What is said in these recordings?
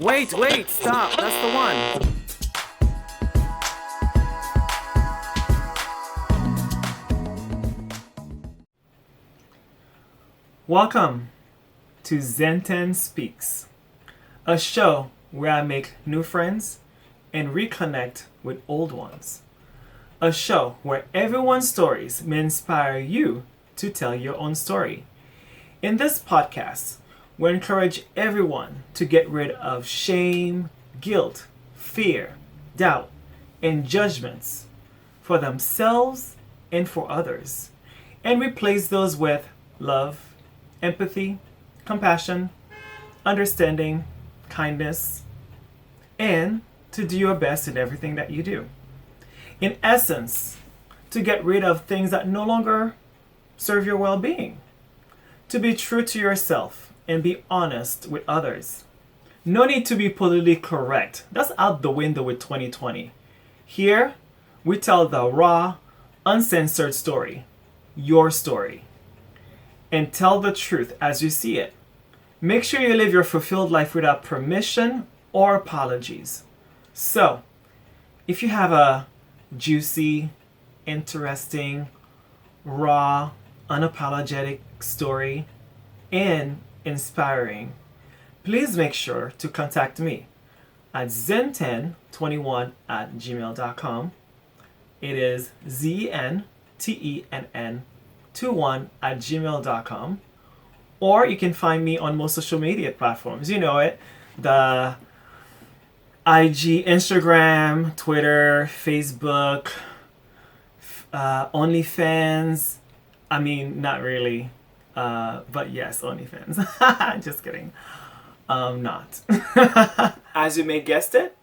Wait, stop. That's the one. Welcome to ZEN TENN Speaks, a show where I make new friends and reconnect with old ones. A show where everyone's stories may inspire you to tell your own story. In this podcast, we encourage everyone to get rid of shame, guilt, fear, doubt, and judgments for themselves and for others, and replace those with love, empathy, compassion, understanding, kindness, and to do your best in everything that you do. In essence, to get rid of things that no longer serve your well-being. To be true to yourself and be honest with others. No need to be politically correct. That's out the window with 2020. Here, we tell the raw, uncensored story. Your story. And tell the truth as you see it. Make sure you live your fulfilled life without permission or apologies. So, if you have a juicy, interesting, raw, unapologetic story and inspiring, please make sure to contact me at zentenn21@gmail.com. It is ZENTENN21@gmail.com. Or you can find me on most social media platforms. You know it. The IG, Instagram, Twitter, Facebook, OnlyFans. I mean, not really. But yes, OnlyFans. Just kidding. Not. As you may guessed it,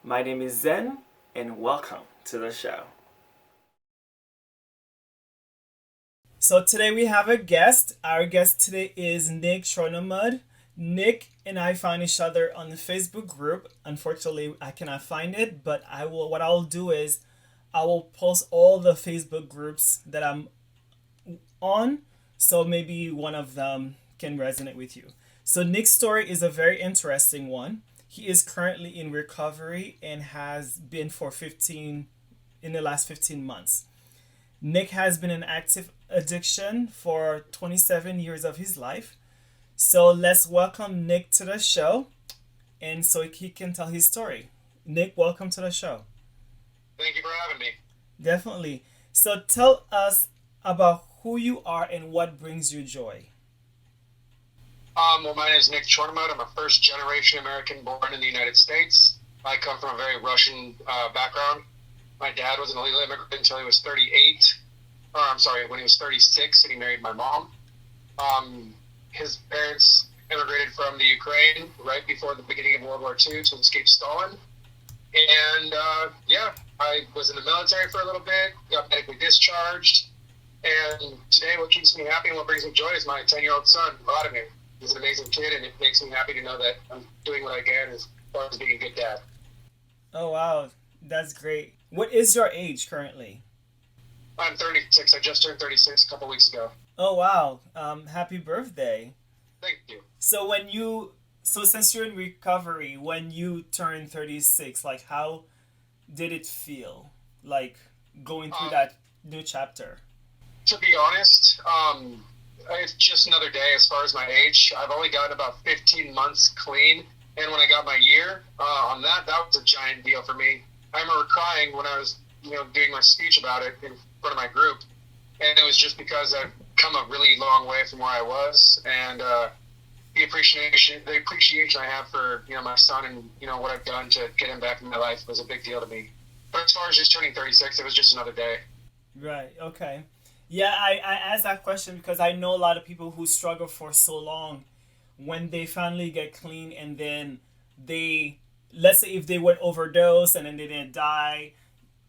my name is Zen, and welcome to the show. So today we have a guest. Our guest today is Nick Chornomud. Nick and I found each other on the Facebook group. Unfortunately, I cannot find it, but what I'll do is I will post all the Facebook groups that I'm on, so maybe one of them can resonate with you. So Nick's story is a very interesting one. He is currently in recovery and has been in the last 15 months. Nick has been in active addiction for 27 years of his life. So let's welcome Nick to the show, and so he can tell his story. Nick, welcome to the show. Thank you for having me. Definitely. So tell us about who you are and what brings you joy. Well, my name is Nick Chornomud. I'm a first-generation American born in the United States. I come from a very Russian background. My dad was an illegal immigrant until he was when he was 36, and he married my mom. His parents immigrated from the Ukraine right before the beginning of World War II to escape Stalin. And, I was in the military for a little bit, got medically discharged. And today what keeps me happy and what brings me joy is my 10-year-old son, Vladimir. He's an amazing kid, and it makes me happy to know that I'm doing what I can as far as being a good dad. Oh, wow. That's great. What is your age currently? I'm 36. I just turned 36 a couple weeks ago. Oh, wow. Happy birthday. Thank you. So since you're in recovery, when you turned 36, like, how did it feel, like, going through that new chapter? To be honest, it's just another day as far as my age. I've only gotten about 15 months clean, and when I got my year on that was a giant deal for me. I remember crying when I was, doing my speech about it in front of my group, and it was just because I've come a really long way from where I was, and the appreciation I have for my son and what I've done to get him back in my life was a big deal to me. But as far as just turning 36, it was just another day. Right. Okay. Yeah, I asked that question because I know a lot of people who struggle for so long. When they finally get clean, and then let's say if they went overdose and then they didn't die,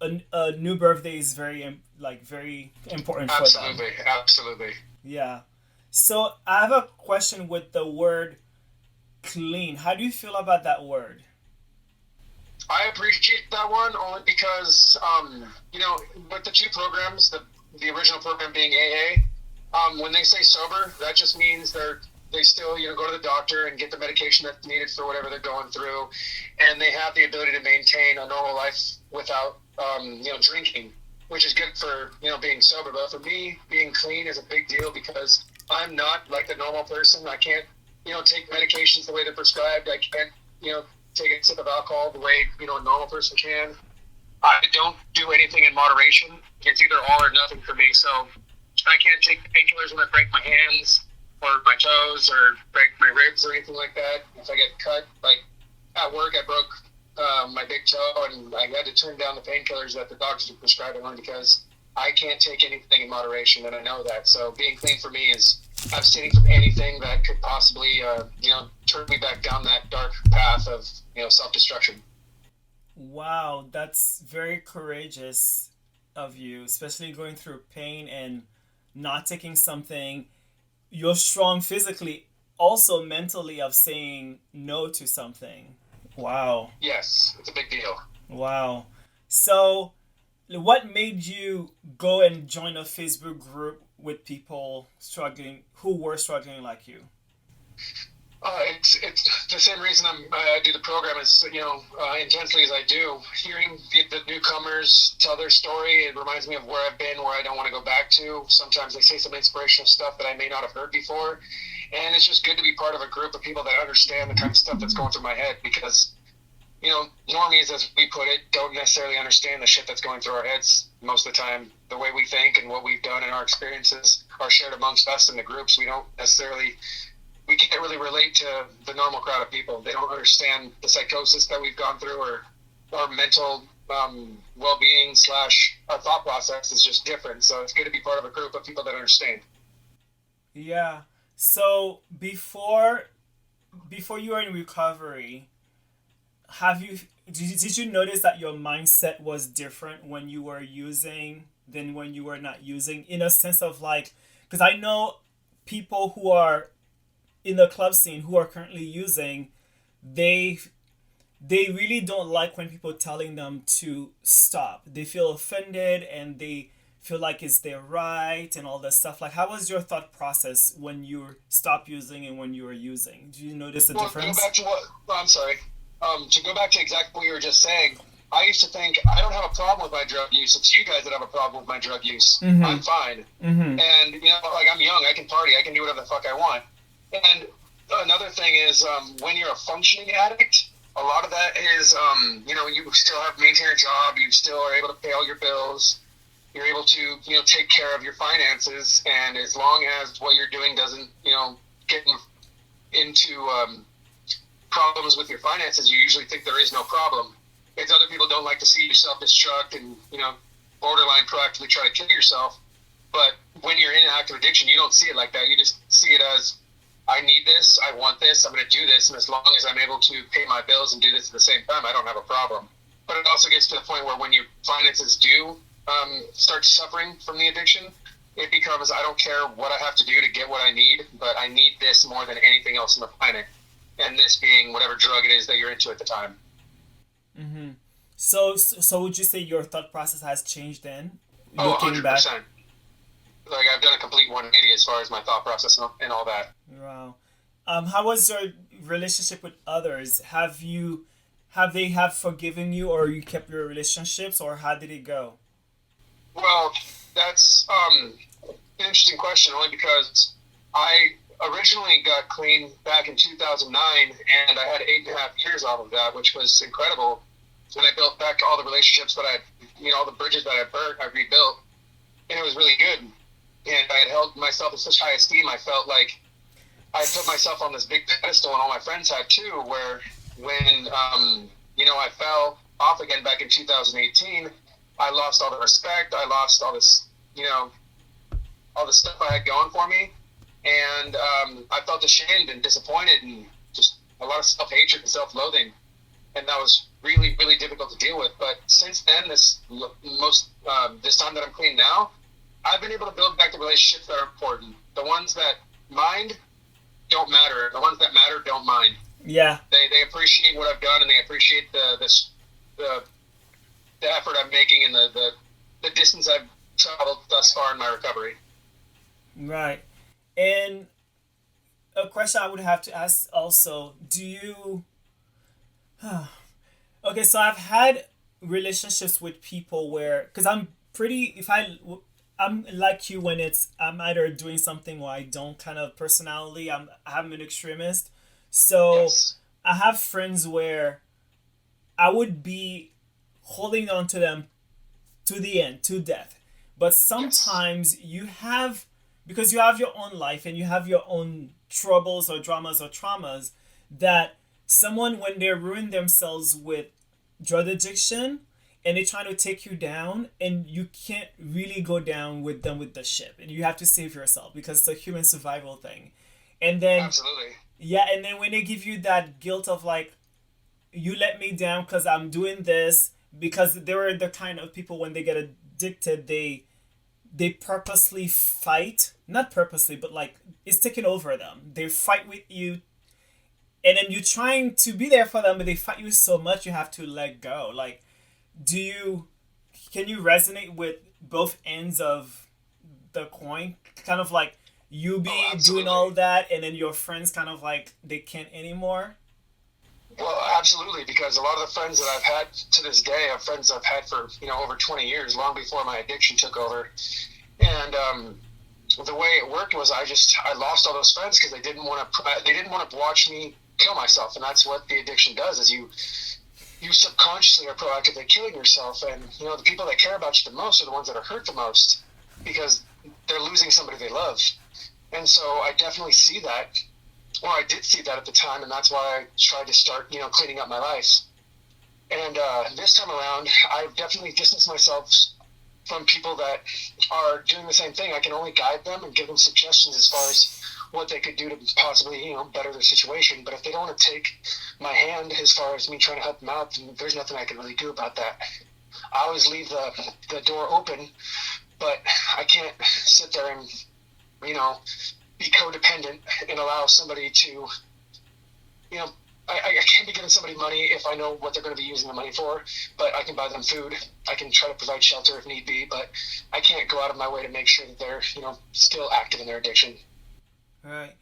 a new birthday is very important for them. Absolutely. Yeah. So I have a question with the word clean. How do you feel about that word? I appreciate that one only because, with the two programs, the original program being AA, when they say sober, that just means they're they still, go to the doctor and get the medication that's needed for whatever they're going through, and they have the ability to maintain a normal life without, drinking, which is good for, being sober. But for me, being clean is a big deal because I'm not like the normal person. I can't, take medications the way they're prescribed. I can't, take a sip of alcohol the way, a normal person can. I don't do anything in moderation. It's either all or nothing for me. So I can't take painkillers when I break my hands or my toes or break my ribs or anything like that. If I get cut, like at work, I broke my big toe and I had to turn down the painkillers that the doctors were prescribing only because I can't take anything in moderation, and I know that. So being clean for me is abstaining from anything that could possibly, turn me back down that dark path of, self-destruction. Wow, that's very courageous of you, especially going through pain and not taking something. You're strong physically, also mentally, of saying no to something. Wow. Yes, it's a big deal. Wow. So, what made you go and join a Facebook group with people struggling, who were struggling like you? It's the same reason I do the program as intensely as I do. Hearing the newcomers tell their story, it reminds me of where I've been, where I don't want to go back to. Sometimes they say some inspirational stuff that I may not have heard before, and it's just good to be part of a group of people that understand the kind of stuff that's going through my head because, normies, as we put it, don't necessarily understand the shit that's going through our heads most of the time. The way we think and what we've done and our experiences are shared amongst us in the groups. We can't really relate to the normal crowd of people. They don't understand the psychosis that we've gone through or our mental well-being / our thought process is just different. So it's good to be part of a group of people that understand. Yeah. So before you were in recovery, did you notice that your mindset was different when you were using than when you were not using, in a sense of like, because I know people who are in the club scene who are currently using, they really don't like when people telling them to stop. They feel offended and they feel like it's their right and all this stuff. Like, how was your thought process when you stopped using and when you were using? Do you notice the difference? To go back to exactly what you were just saying, I used to think, I don't have a problem with my drug use. It's you guys that have a problem with my drug use. Mm-hmm. I'm fine. Mm-hmm. And, I'm young. I can party. I can do whatever the fuck I want. And another thing is, when you're a functioning addict, a lot of that is, you still have to maintain a job. You still are able to pay all your bills. You're able to, take care of your finances. And as long as what you're doing doesn't, get into problems with your finances, you usually think there is no problem. It's other people don't like to see you self-destruct and, borderline proactively try to kill yourself. But when you're in active addiction, you don't see it like that. You just see it as, I need this, I want this, I'm going to do this, and as long as I'm able to pay my bills and do this at the same time, I don't have a problem. But it also gets to the point where when your finances do start suffering from the addiction, it becomes, I don't care what I have to do to get what I need, but I need this more than anything else on the planet. And this being whatever drug it is that you're into at the time. Mm-hmm. So would you say your thought process has changed then? Looking 100%. Back? Like, I've done a complete 180 as far as my thought process and all that. Wow. How was your relationship with others? Have they forgiven you, or you kept your relationships, or how did it go? Well, that's an interesting question, only because I originally got clean back in 2009, and I had 8.5 years off of that, which was incredible. And I built back all the relationships that all the bridges that I burnt, I rebuilt, and it was really good. And I had held myself in such high esteem, I felt like I put myself on this big pedestal, and all my friends had too, where when, I fell off again back in 2018, I lost all the respect, I lost all this, all the stuff I had going for me, and I felt ashamed and disappointed and just a lot of self-hatred and self-loathing, and that was really, really difficult to deal with. But since then, this time that I'm clean now, I've been able to build back the relationships that are important. The ones that mind don't matter. The ones that matter don't mind. Yeah. They appreciate what I've done, and they appreciate the effort I'm making and the distance I've traveled thus far in my recovery. Right. And a question I would have to ask also, do you okay, so I've had relationships with people where, because I'm pretty, if I'm like you when it's, I'm either doing something or I don't kind of personality, I'm an extremist. So Yes. I have friends where I would be holding on to them to the end, to death. But Yes. sometimes you have, because you have your own life and you have your own troubles or dramas or traumas, that someone, when they ruin themselves with drug addiction and they're trying to take you down, and you can't really go down with them with the ship, and you have to save yourself because it's a human survival thing. And then, Absolutely. yeah, and then when they give you that guilt of like, you let me down because I'm doing this, because they were the kind of people when they get addicted, they purposely fight, not purposely, but like it's taking over them. They fight with you, and then you're trying to be there for them, but they fight you so much you have to let go. Like, do you can you resonate with both ends of the coin? Kind of like you Oh, be doing all absolutely. that, and then your friends kind of like they can't anymore. Well, absolutely, because a lot of the friends that I've had to this day are friends I've had for over 20 years, long before my addiction took over. And the way it worked was I lost all those friends because they didn't want to watch me kill myself, and that's what the addiction does. Is you subconsciously are proactively killing yourself, and the people that care about you the most are the ones that are hurt the most because they're losing somebody they love. And so I definitely see that, or I did see that at the time, and that's why I tried to start cleaning up my life. And this time around, I've definitely distanced myself from people that are doing the same thing. I can only guide them and give them suggestions as far as what they could do to possibly, better their situation. But if they don't want to take my hand as far as me trying to help them out, then there's nothing I can really do about that. I always leave the door open, but I can't sit there and, you know, be codependent and allow somebody to, you know, I can't be giving somebody money if I know what they're going to be using the money for, but I can buy them food. I can try to provide shelter if need be, but I can't go out of my way to make sure that they're, still active in their addiction. All right.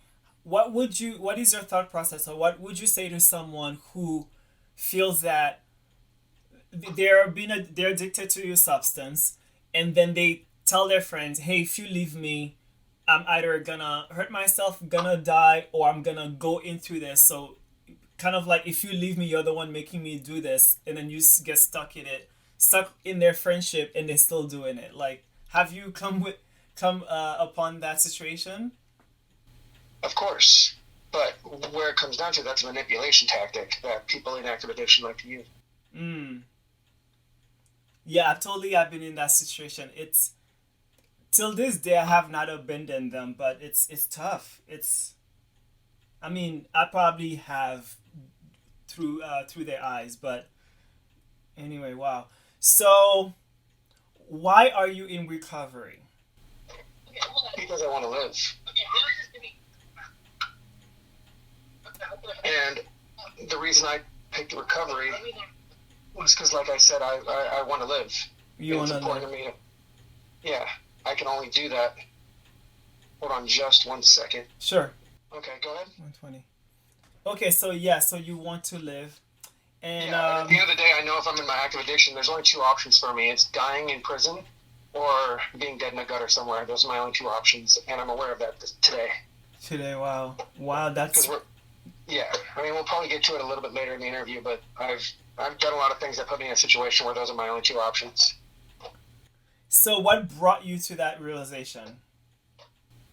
What is your thought process, or what would you say to someone who feels that they're addicted to your substance, and then they tell their friends, "Hey, if you leave me, I'm either gonna hurt myself, gonna die, or I'm gonna go into this." So, kind of like, if you leave me, you're the one making me do this, and then you get stuck in their friendship, and they're still doing it. Like, have you come upon that situation? Of course. But where it comes down to, that's a manipulation tactic that people in active addiction like to use. Mm. Yeah, I've been in that situation. It's till this day I have not abandoned them, but it's tough. It's I mean, I probably have through their eyes, but anyway, wow. So, why are you in recovery? Because I want to live. And the reason I picked recovery was because, like I said, I want to live. You And it's wanna important live? to me yeah, I can only do that. Hold on just 1 second. Sure. Okay, go ahead. 120. Okay, so yeah, so you want to live, and Yeah, and at the end of the day, I know if I'm in my active addiction, there's only two options for me. It's dying in prison or being dead in a gutter somewhere. Those are my only two options, and I'm aware of that today. today, wow, wow, Because that's yeah, I mean, we'll probably get to it a little bit later in the interview, but I've done a lot of things that put me in a situation where those are my only two options. so. What brought you to that realization?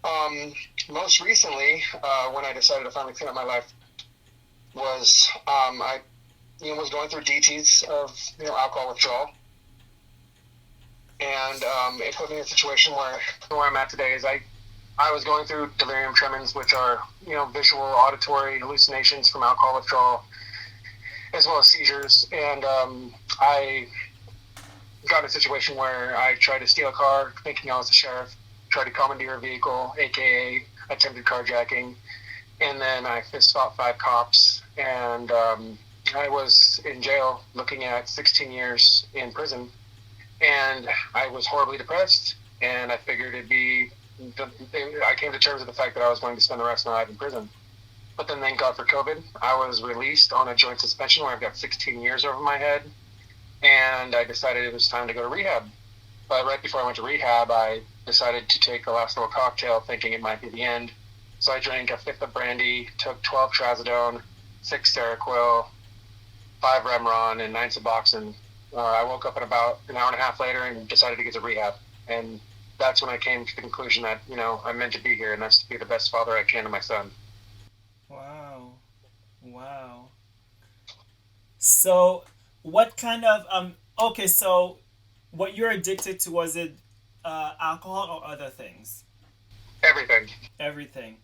Um, Most recently, when I decided to finally clean up my life, was I was going through DTs of alcohol withdrawal, and it put me in a situation where I'm at today is I was going through delirium tremens, which are visual, auditory hallucinations from alcohol withdrawal, as well as seizures, and I got in a situation where I tried to steal a car, thinking I was the sheriff, tried to commandeer a vehicle, aka attempted carjacking, and then I fist fought 5 cops, and I was in jail looking at 16 years in prison, and I was horribly depressed, and I figured it'd be I came to terms with the fact that I was going to spend the rest of my life in prison. But then, thank God for COVID, I was released on a joint suspension where I've got 16 years over my head, and I decided it was time to go to rehab. But right before I went to rehab, I decided to take the last little cocktail, thinking it might be the end. So I drank a fifth of brandy, took 12 trazodone, 6 Seroquel, 5 Remron, and 9 Suboxone. I woke up at about an hour and a half later and decided to get to rehab. And that's when I came to the conclusion that, I'm meant to be here, and that's to be the best father I can to my son. Wow. Wow. So, what kind of okay, so what you're addicted to, was it alcohol or other things? Everything. Everything.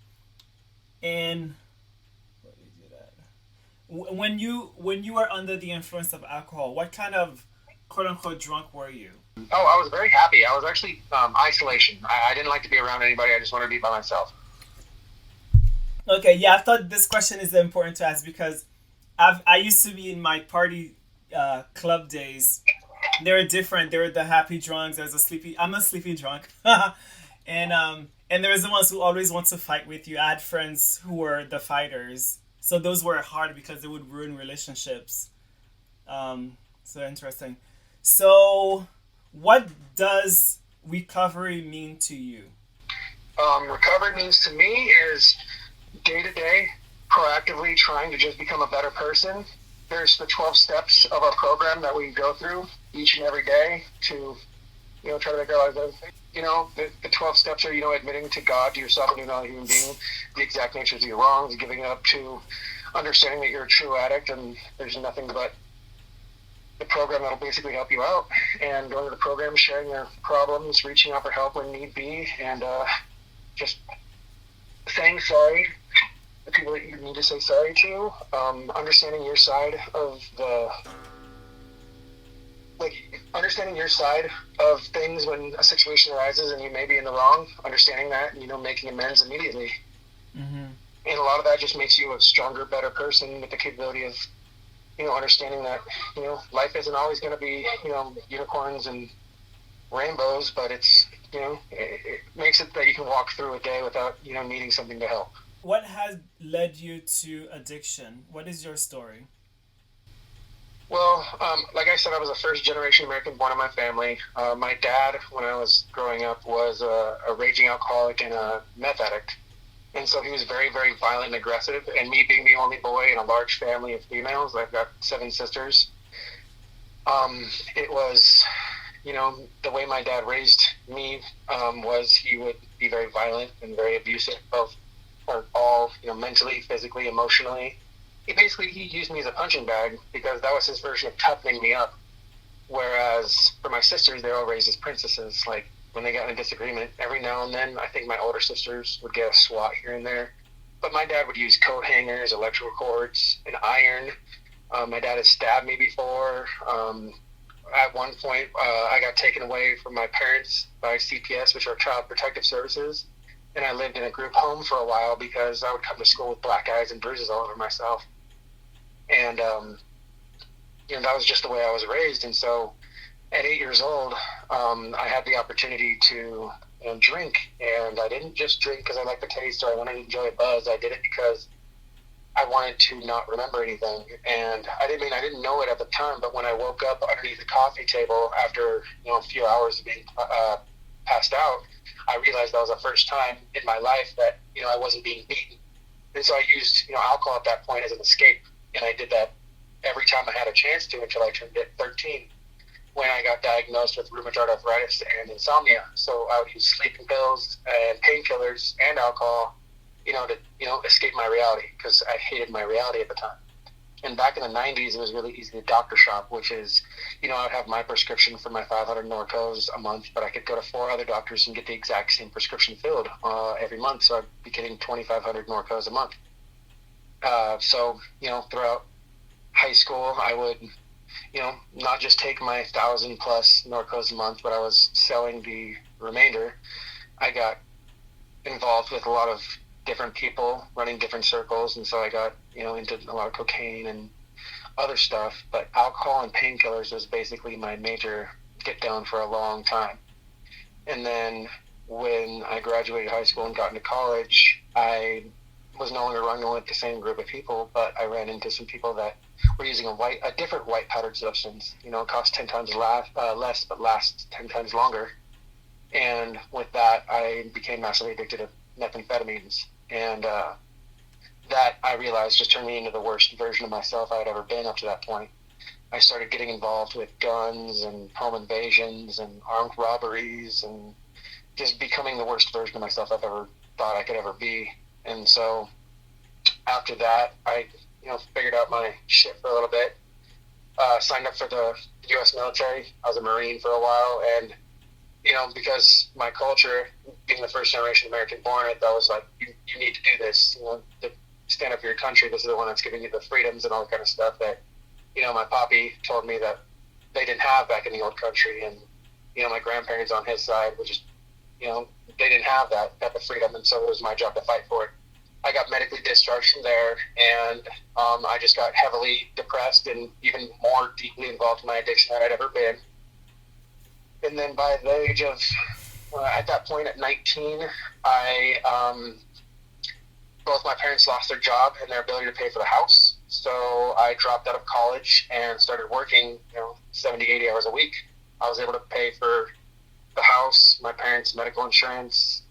And where did you do that? When you were under the influence of alcohol, what kind of quote unquote drunk were you? Oh, I was very happy. I was actually isolation. I didn't like to be around anybody. I just wanted to be by myself. Okay, yeah, I thought this question is important to ask because I used to be in my party club days. They were different. They were the happy drunks. There's a sleepy. I'm a sleepy drunk, and there was the ones who always want to fight with you. I had friends who were the fighters, so those were hard because they would ruin relationships. So interesting. So, what does recovery mean to you? Recovery means to me is day to day, proactively trying to just become a better person. There's the 12 steps of our program that we go through each and every day to, try to make our lives better. The 12 steps are, admitting to God, to yourself, and you're not a human being, the exact nature of your wrongs, giving up to understanding that you're a true addict and there's nothing but the program that'll basically help you out. And going to the program, sharing your problems, reaching out for help when need be, and just saying sorry. The people that you need to say sorry to, understanding your side of understanding your side of things when a situation arises and you may be in the wrong, understanding that, and, making amends immediately. Mm-hmm. And a lot of that just makes you a stronger, better person with the capability of, understanding that, life isn't always going to be, unicorns and rainbows, but it's, it makes it that you can walk through a day without, needing something to help. What has led you to addiction? What is your story? Well, like I said, I was a first-generation American born in my family. My dad, when I was growing up, was a raging alcoholic and a meth addict. And so he was very, very violent and aggressive. And me being the only boy in a large family of females, I've got 7 sisters, it was, the way my dad raised me was he would be very violent and very abusive of all, mentally, physically, emotionally. He used me as a punching bag because that was his version of toughening me up. Whereas for my sisters, they were all raised as princesses. Like when they got in a disagreement, every now and then, I think my older sisters would get a swat here and there. But my dad would use coat hangers, electrical cords, an iron. My dad has stabbed me before. At one point, I got taken away from my parents by CPS, which are Child Protective Services. And I lived in a group home for a while because I would come to school with black eyes and bruises all over myself. And, that was just the way I was raised. And so at 8 years old, I had the opportunity to drink. And I didn't just drink because I liked the taste or I wanted to enjoy a buzz. I did it because I wanted to not remember anything. And I didn't know it at the time, but when I woke up underneath the coffee table after, a few hours of being passed out, I realized that was the first time in my life that, I wasn't being beaten. And so I used, alcohol at that point as an escape. And I did that every time I had a chance to until I turned 13, when I got diagnosed with rheumatoid arthritis and insomnia. So I would use sleeping pills and painkillers and alcohol, to escape my reality because I hated my reality at the time. And back in the 90s, it was really easy to doctor shop, which is, I would have my prescription for my 500 Norcos a month, but I could go to 4 other doctors and get the exact same prescription filled every month. So I'd be getting 2,500 Norcos a month. So, throughout high school, I would, not just take my 1,000 plus Norcos a month, but I was selling the remainder. I got involved with a lot of different people running different circles, and so I got into a lot of cocaine and other stuff, but alcohol and painkillers was basically my major get down for a long time. And then when I graduated high school and got into college, I was no longer running with the same group of people, but I ran into some people that were using a different white powdered substance. You know, it costs 10 times less, but lasts 10 times longer. And with that, I became massively addicted to methamphetamines. And that, I realized, just turned me into the worst version of myself I had ever been up to that point. I started getting involved with guns and home invasions and armed robberies and just becoming the worst version of myself I've ever thought I could ever be. And so after that, I figured out my shit for a little bit. Signed up for the U.S. military. I was a Marine for a while, and because my culture, being the first generation American born, I thought was like, you need to do this. To stand up for your country. This is the one that's giving you the freedoms and all that kind of stuff that my poppy told me that they didn't have back in the old country, and my grandparents on his side were just they didn't have that type of freedom, and so it was my job to fight for it. I got medically discharged from there, and I just got heavily depressed and even more deeply involved in my addiction than I'd ever been. And then by the age of, at that point at 19, both my parents lost their job and their ability to pay for the house. So I dropped out of college and started working, 70, 80 hours a week. I was able to pay for the house, my parents' medical insurance,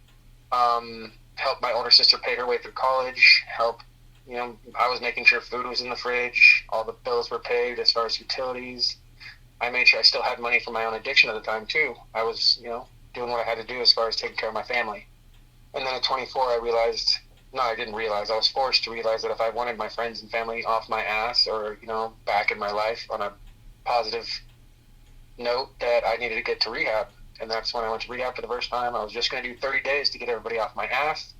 help my older sister pay her way through college, I was making sure food was in the fridge, all the bills were paid as far as utilities. I made sure I still had money for my own addiction at the time too. I was, doing what I had to do as far as taking care of my family. And then at 24, I was forced to realize that if I wanted my friends and family off my ass or, back in my life on a positive note, that I needed to get to rehab. And that's when I went to rehab for the first time. I was just going to do 30 days to get everybody off my ass.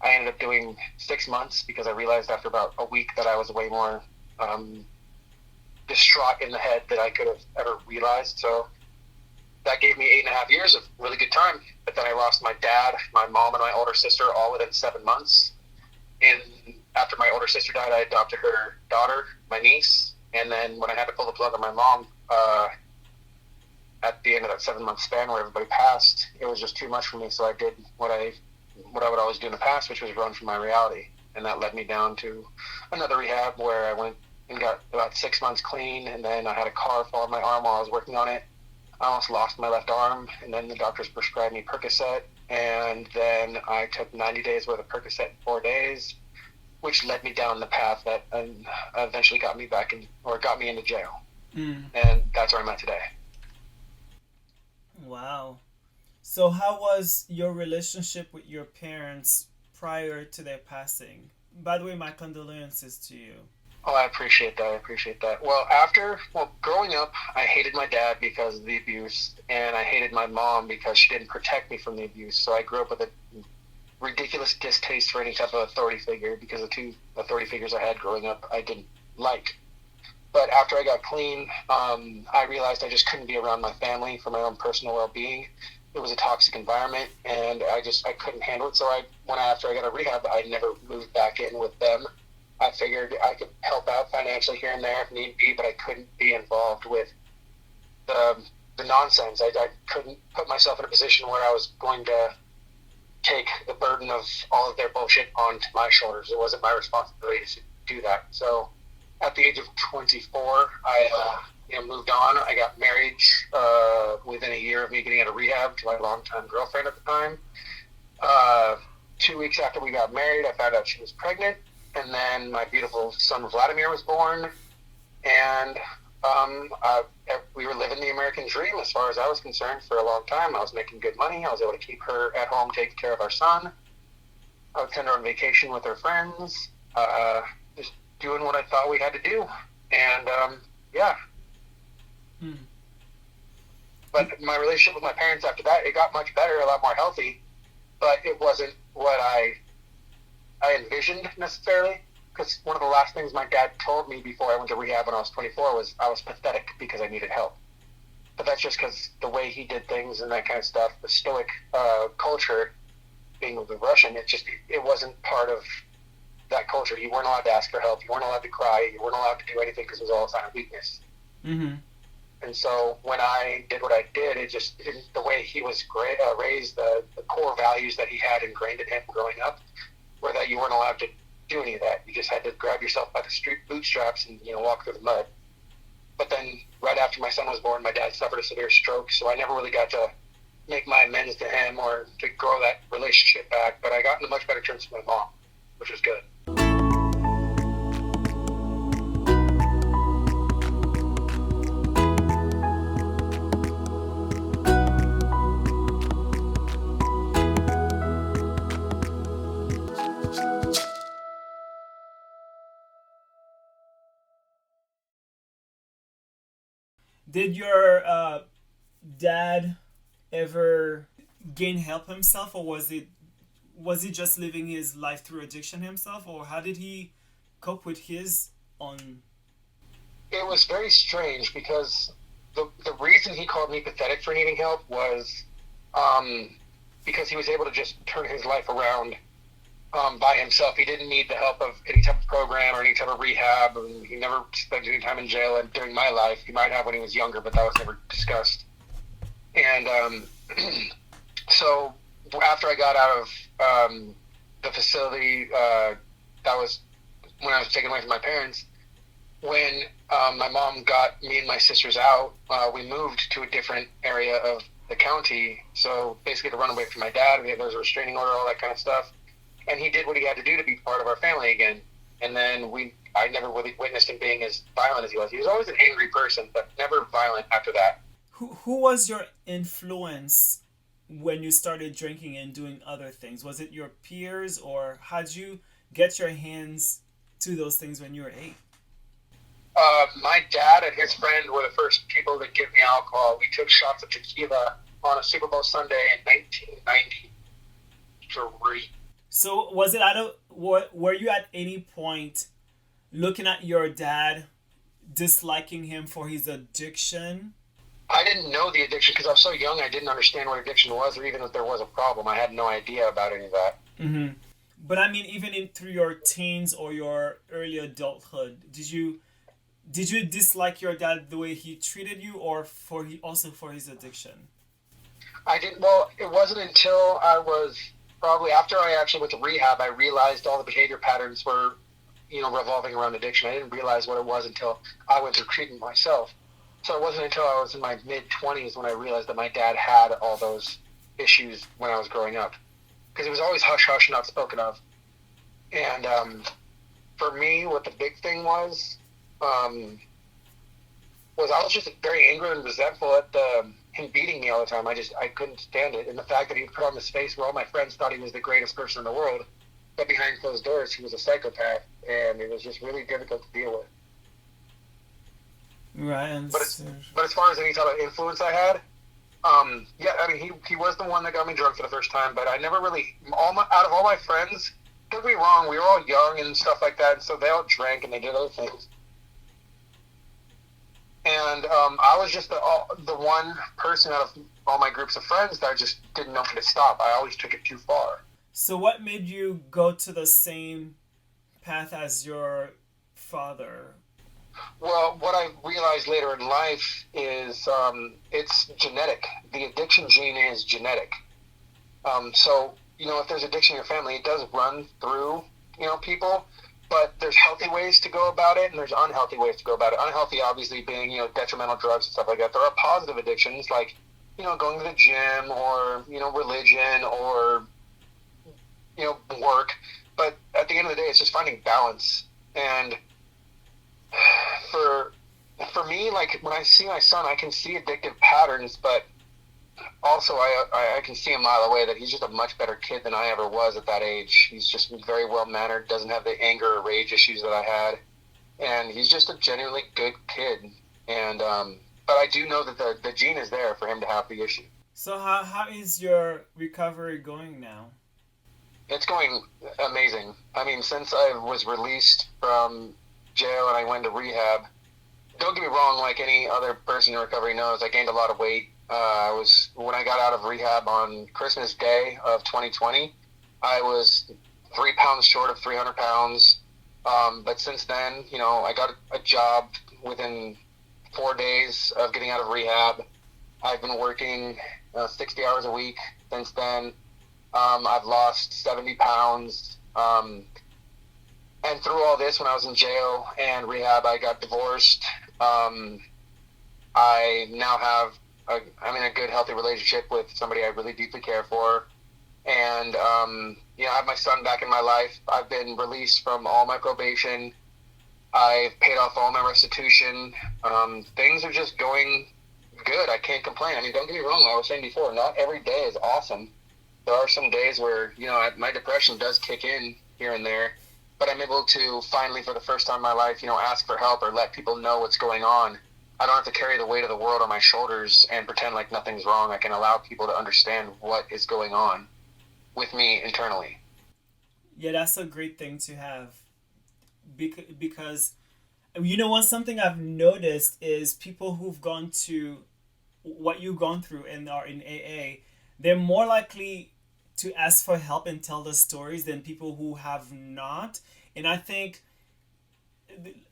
I ended up doing 6 months because I realized after about a week that I was way more distraught in the head than I could have ever realized. So that gave me 8.5 years of really good time. But then I lost my dad, my mom, and my older sister all within 7 months. And after my older sister died, I adopted her daughter, my niece. And then when I had to pull the plug on my mom, at the end of that 7-month span where everybody passed, it was just too much for me. So I did what I would always do in the past, which was run from my reality. And that led me down to another rehab where I went and got about 6 months clean. And then I had a car fall on my arm while I was working on it. I almost lost my left arm. And then the doctors prescribed me Percocet. And then I took 90 days worth of Percocet in 4 days, which led me down the path that eventually got me into jail. And that's where I'm at today. Wow. So how was your relationship with your parents prior to their passing? By the way, my condolences to you. Oh, I appreciate that. Well, growing up, I hated my dad because of the abuse, and I hated my mom because she didn't protect me from the abuse. So I grew up with a ridiculous distaste for any type of authority figure because the two authority figures I had growing up I didn't like. But after I got clean, I realized I just couldn't be around my family for my own personal well-being. It was a toxic environment, and I couldn't handle it. So after I got a rehab, I never moved back in with them. I figured I could help out financially here and there if need be, but I couldn't be involved with the nonsense. I couldn't put myself in a position where I was going to take the burden of all of their bullshit onto my shoulders. It wasn't my responsibility to do that. So at the age of 24, I moved on. I got married within a year of me getting out of rehab to my longtime girlfriend at the time. 2 weeks after we got married, I found out she was pregnant. And then my beautiful son Vladimir was born. And we were living the American dream as far as I was concerned for a long time. I was making good money. I was able to keep her at home, taking care of our son. I would send her on vacation with her friends. Just doing what I thought we had to do. And, yeah. But my relationship with my parents after that, it got much better, a lot more healthy. But it wasn't what I envisioned necessarily. Because one of the last things my dad told me before I went to rehab when I was 24 was I was pathetic because I needed help. But that's just because the way he did things and that kind of stuff, the stoic culture, being the Russian, it wasn't part of that culture. You weren't allowed to ask for help. You weren't allowed to cry. You weren't allowed to do anything because it was all a sign of weakness. Mm-hmm. And so when I did what I did, the way he was raised, the core values that he had ingrained in him growing up were that you weren't allowed to do any of that. You just had to grab yourself by the street bootstraps and, walk through the mud. But then right after my son was born, my dad suffered a severe stroke, so I never really got to make my amends to him or to grow that relationship back. But I got into much better terms with my mom, which was good. Did your dad ever gain help himself, or was he just living his life through addiction himself, or how did he cope with his own? It was very strange because the reason he called me pathetic for needing help was because he was able to just turn his life around by himself. He didn't need the help of any type of program or any type of rehab. And he never spent any time in jail during my life. He might have when he was younger, but that was never discussed. And so after I got out of the facility, that was when I was taken away from my parents. When my mom got me and my sisters out, we moved to a different area of the county. So basically to run away from my dad, there was a restraining order, all that kind of stuff. And he did what he had to do to be part of our family again. And then I never really witnessed him being as violent as he was. He was always an angry person, but never violent after that. Who was your influence when you started drinking and doing other things? Was it your peers, or how'd you get your hands to those things when you were 8? My dad and his friend were the first people to give me alcohol. We took shots of tequila on a Super Bowl Sunday in 1993. So was it were you at any point looking at your dad, disliking him for his addiction? I didn't know the addiction because I was so young. I didn't understand what addiction was, or even if there was a problem. I had no idea about any of that. Mm-hmm. But I mean, even through your teens or your early adulthood, did you dislike your dad the way he treated you, or also for his addiction? I didn't. Well, it wasn't until I was probably after I actually went to rehab, I realized all the behavior patterns were, revolving around addiction. I didn't realize what it was until I went through treatment myself. So it wasn't until I was in my mid-20s when I realized that my dad had all those issues when I was growing up. Because it was always hush-hush, not spoken of. And for me, what the big thing was I was just very angry and resentful at him beating me all the time. I couldn't stand it. And the fact that he would put on this face where all my friends thought he was the greatest person in the world, but behind closed doors, he was a psychopath. And it was just really difficult to deal with. Right. But as far as any type of influence I had, he was the one that got me drunk for the first time, but I never really, out of all my friends, don't get me wrong, we were all young and stuff like that, and so they all drank and they did other things. And I was just the one person out of all my groups of friends that just didn't know when to stop. I always took it too far. So what made you go to the same path as your father? Well, what I realized later in life is it's genetic. The addiction gene is genetic. So, if there's addiction in your family, it does run through, people. But there's healthy ways to go about it, and there's unhealthy ways to go about it. Unhealthy, obviously, being, detrimental drugs and stuff like that. There are positive addictions, like, going to the gym or, religion or, work. But at the end of the day, it's just finding balance. And for me, like, when I see my son, I can see addictive patterns, but also I can see a mile away that he's just a much better kid than I ever was at that age. He's just very well-mannered, doesn't have the anger or rage issues that I had, and he's just a genuinely good kid. And but I do know that the gene is there for him to have the issue. So how is your recovery going now? It's going amazing. I mean, since I was released from jail and I went to rehab, don't get me wrong, like any other person in recovery knows, I gained a lot of weight. When I got out of rehab on Christmas Day of 2020, I was 3 pounds short of 300 pounds. But since then, I got a job within 4 days of getting out of rehab. I've been working 60 hours a week since then. I've lost 70 pounds. And through all this, when I was in jail and rehab, I got divorced. I now have I'm in a good, healthy relationship with somebody I really deeply care for. And, I have my son back in my life. I've been released from all my probation. I've paid off all my restitution. Things are just going good. I can't complain. I mean, don't get me wrong. Like I was saying before, not every day is awesome. There are some days where, my depression does kick in here and there. But I'm able to finally, for the first time in my life, ask for help or let people know what's going on. I don't have to carry the weight of the world on my shoulders and pretend like nothing's wrong. I can allow people to understand what is going on with me internally. Yeah, that's a great thing to have. Because, something I've noticed is people who've gone to what you've gone through and are in AA, they're more likely to ask for help and tell the stories than people who have not. And I think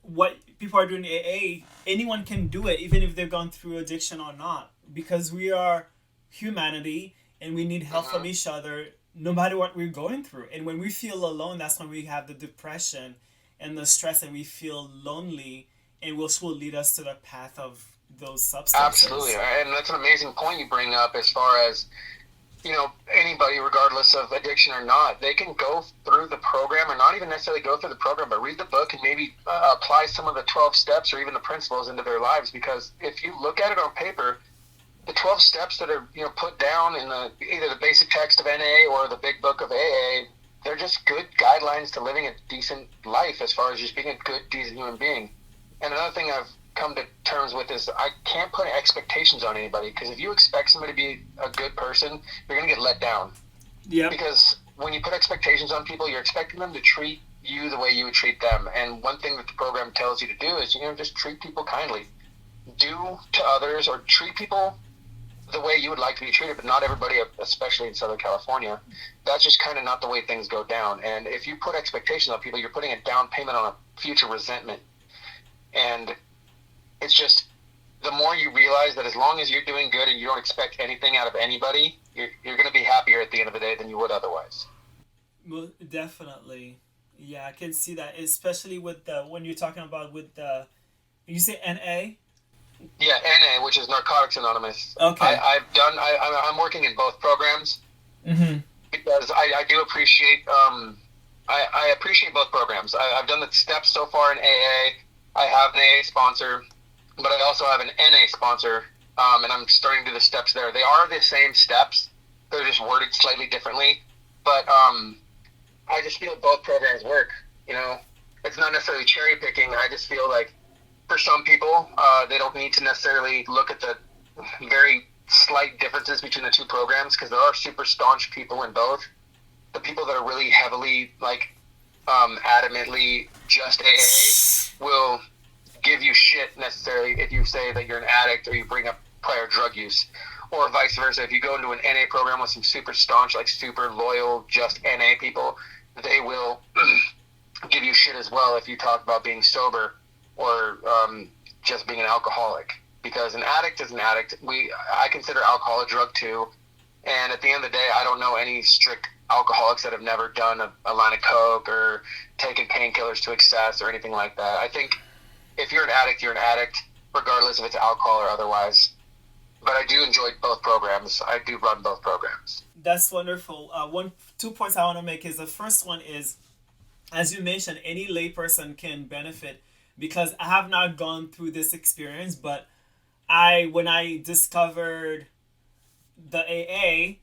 what people are doing in AA, anyone can do it, even if they've gone through addiction or not, because we are humanity and we need help from each other no matter what we're going through. And when we feel alone, that's when we have the depression and the stress, and we feel lonely, and which will lead us to the path of those substances. Absolutely. And that's an amazing point you bring up as far as, anybody, regardless of addiction or not, they can go through the program, or not even necessarily go through the program, but read the book and maybe apply some of the 12 steps or even the principles into their lives. Because if you look at it on paper, the 12 steps that are put down in either the basic text of NA or the big book of AA, they're just good guidelines to living a decent life as far as just being a good, decent human being. And another thing I've come to terms with is I can't put expectations on anybody, because if you expect somebody to be a good person, you're going to get let down. Yeah. Because when you put expectations on people, you're expecting them to treat you the way you would treat them. And one thing that the program tells you to do is, just treat people kindly. Do to others, or treat people the way you would like to be treated, but not everybody, especially in Southern California. That's just kind of not the way things go down. And if you put expectations on people, you're putting a down payment on a future resentment. And it's just, the more you realize that as long as you're doing good and you don't expect anything out of anybody, you're going to be happier at the end of the day than you would otherwise. Well, definitely. Yeah, I can see that, especially with when you're talking about with you say NA? Yeah, NA, which is Narcotics Anonymous. Okay. I'm working in both programs because I do appreciate, I appreciate both programs. I've done the steps so far in AA. I have an AA sponsor, but I also have an NA sponsor, and I'm starting to do the steps there. They are the same steps. They're just worded slightly differently. But I just feel both programs work. It's not necessarily cherry picking. I just feel like for some people, they don't need to necessarily look at the very slight differences between the two programs, because there are super staunch people in both. The people that are really heavily, adamantly just AA will give you shit necessarily if you say that you're an addict or you bring up prior drug use, or vice versa. If you go into an NA program with some super staunch, super loyal, just NA people, they will give you shit as well if you talk about being sober or just being an alcoholic. Because an addict is an addict. I consider alcohol a drug too, and at the end of the day, I don't know any strict alcoholics that have never done a line of coke or taken painkillers to excess or anything like that. I think if you're an addict, you're an addict, regardless if it's alcohol or otherwise. But I do enjoy both programs. I do run both programs. That's wonderful. 2 points I want to make is, the first one is, as you mentioned, any layperson can benefit, because I have not gone through this experience, but when I discovered the AA,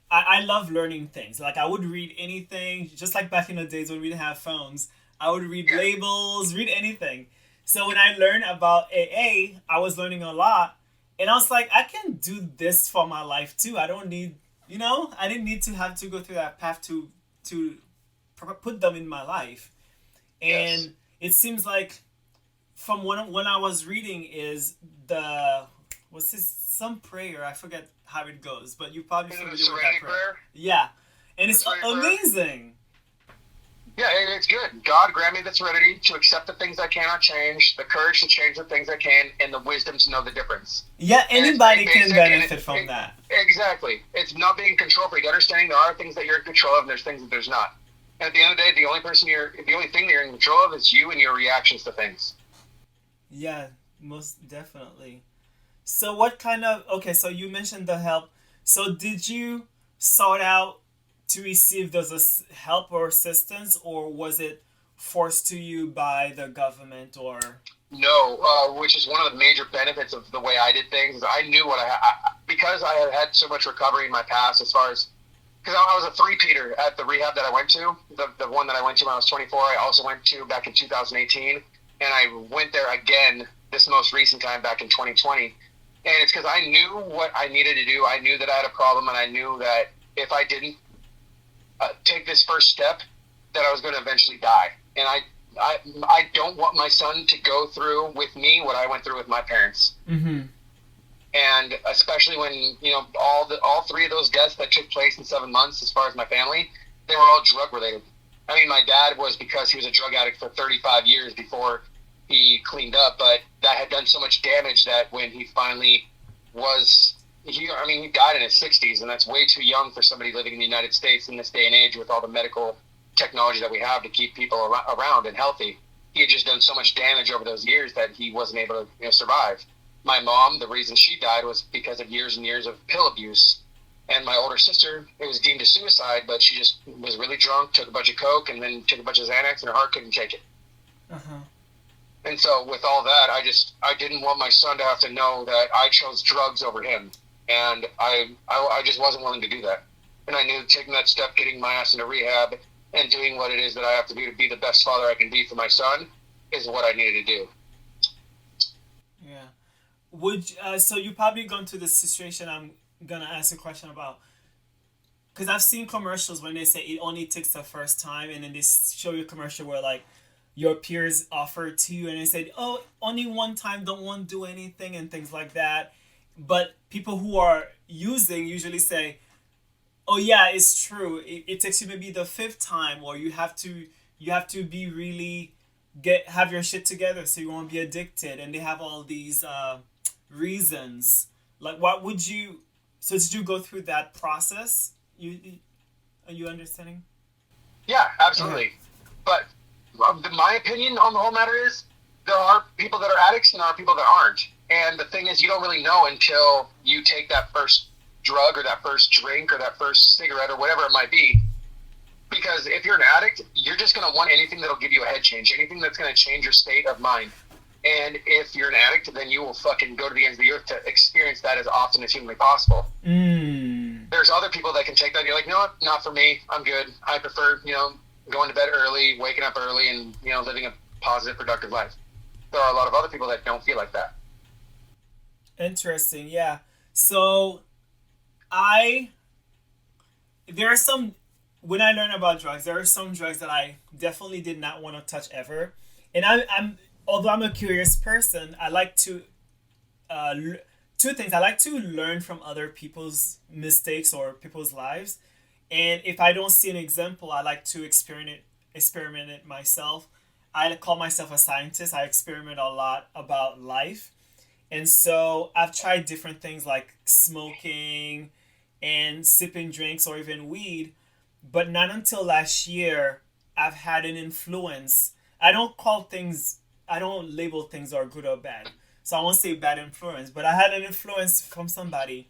I love learning things. I would read anything, just like back in the days when we didn't have phones. I would read labels, read anything. So when I learned about AA, I was learning a lot. And I was like, I can do this for my life too. I don't need, I didn't need to have to go through that path to put them in my life. And it seems like from when I was reading is some prayer, I forget how it goes, but you probably familiar with that prayer. Yeah. And it's amazing. Yeah, it's good. God grant me the serenity to accept the things I cannot change, the courage to change the things I can, and the wisdom to know the difference. Yeah, And it's very anybody can basic, and benefit from that. exactly. It's not being in control freak. Understanding there are things that you're in control of, and there's things that there's not. And at the end of the day, the only thing that you're in control of is you and your reactions to things. Yeah, most definitely. So what kind of okay, so you mentioned the help. So did you sort out to receive those help or assistance, or was it forced to you by the government or No, which is one of the major benefits of the way I did things. Is I knew what because I had had so much recovery in my past as far as because I was a three-peater at the rehab that I went to. The one that I went to when I was 24, I also went to back in 2018, and I went there again this most recent time back in 2020. And it's because I knew what I needed to do. I knew that I had a problem, and I knew that if I didn't take this first step, that I was going to eventually die. And I don't want my son to go through with me what I went through with my parents. mm-hmm. And especially when all three of those deaths that took place in 7 months, as far as my family, they were all drug related. I mean, my dad was because he was a drug addict for 35 years before he cleaned up, but that had done so much damage that when he finally was, he died in his 60s, and that's way too young for somebody living in the United States in this day and age with all the medical technology that we have to keep people around and healthy. He had just done so much damage over those years that he wasn't able to survive. My mom, the reason she died was because of years and years of pill abuse. And my older sister, it was deemed a suicide, but she just was really drunk, took a bunch of coke, and then took a bunch of Xanax, and her heart couldn't take it. Uh-huh. And so with all that, I didn't want my son to have to know that I chose drugs over him. And I just wasn't willing to do that. And I knew taking that step, getting my ass into rehab, and doing what it is that I have to do to be the best father I can be for my son is what I needed to do. Yeah. So you probably gone through the situation I'm gonna ask a question about because I've seen commercials when they say it only takes the first time, and then they show you a commercial where like your peers offer it to you, and they said, "Oh, only one time, don't want to do anything," and things like that. But people who are using usually say, "Oh yeah, it's true. It takes you maybe the fifth time, or you have to be really have your shit together so you won't be addicted." And they have all these reasons. Like, what would you? So did you go through that process? Are you understanding? Yeah, Okay. absolutely. But my opinion on the whole matter is there are people that are addicts and there are people that aren't. And the thing is, you don't really know until you take that first drug or that first drink or that first cigarette or whatever it might be. Because if you're an addict, you're just going to want anything that'll give you a head change, anything that's going to change your state of mind. And if you're an addict, then you will fucking go to the ends of the earth to experience that as often as humanly possible. Mm. There's other people that can take that and you're like, no, not for me. I'm good. I prefer, going to bed early, waking up early, and, living a positive, productive life. There are a lot of other people that don't feel like that. Interesting. Yeah. So I there are some when I learn about drugs, there are some drugs that I definitely did not want to touch ever. And I'm although I'm a curious person, I like to uh, two things. I like to learn from other people's mistakes or people's lives, and if I don't see an example, I like to experiment it myself. I call myself a scientist. I experiment a lot about life, and so I've tried different things like smoking and sipping drinks or even weed, but not until last year I've had an influence. I don't label things are good or bad. So I won't say bad influence, but I had an influence from somebody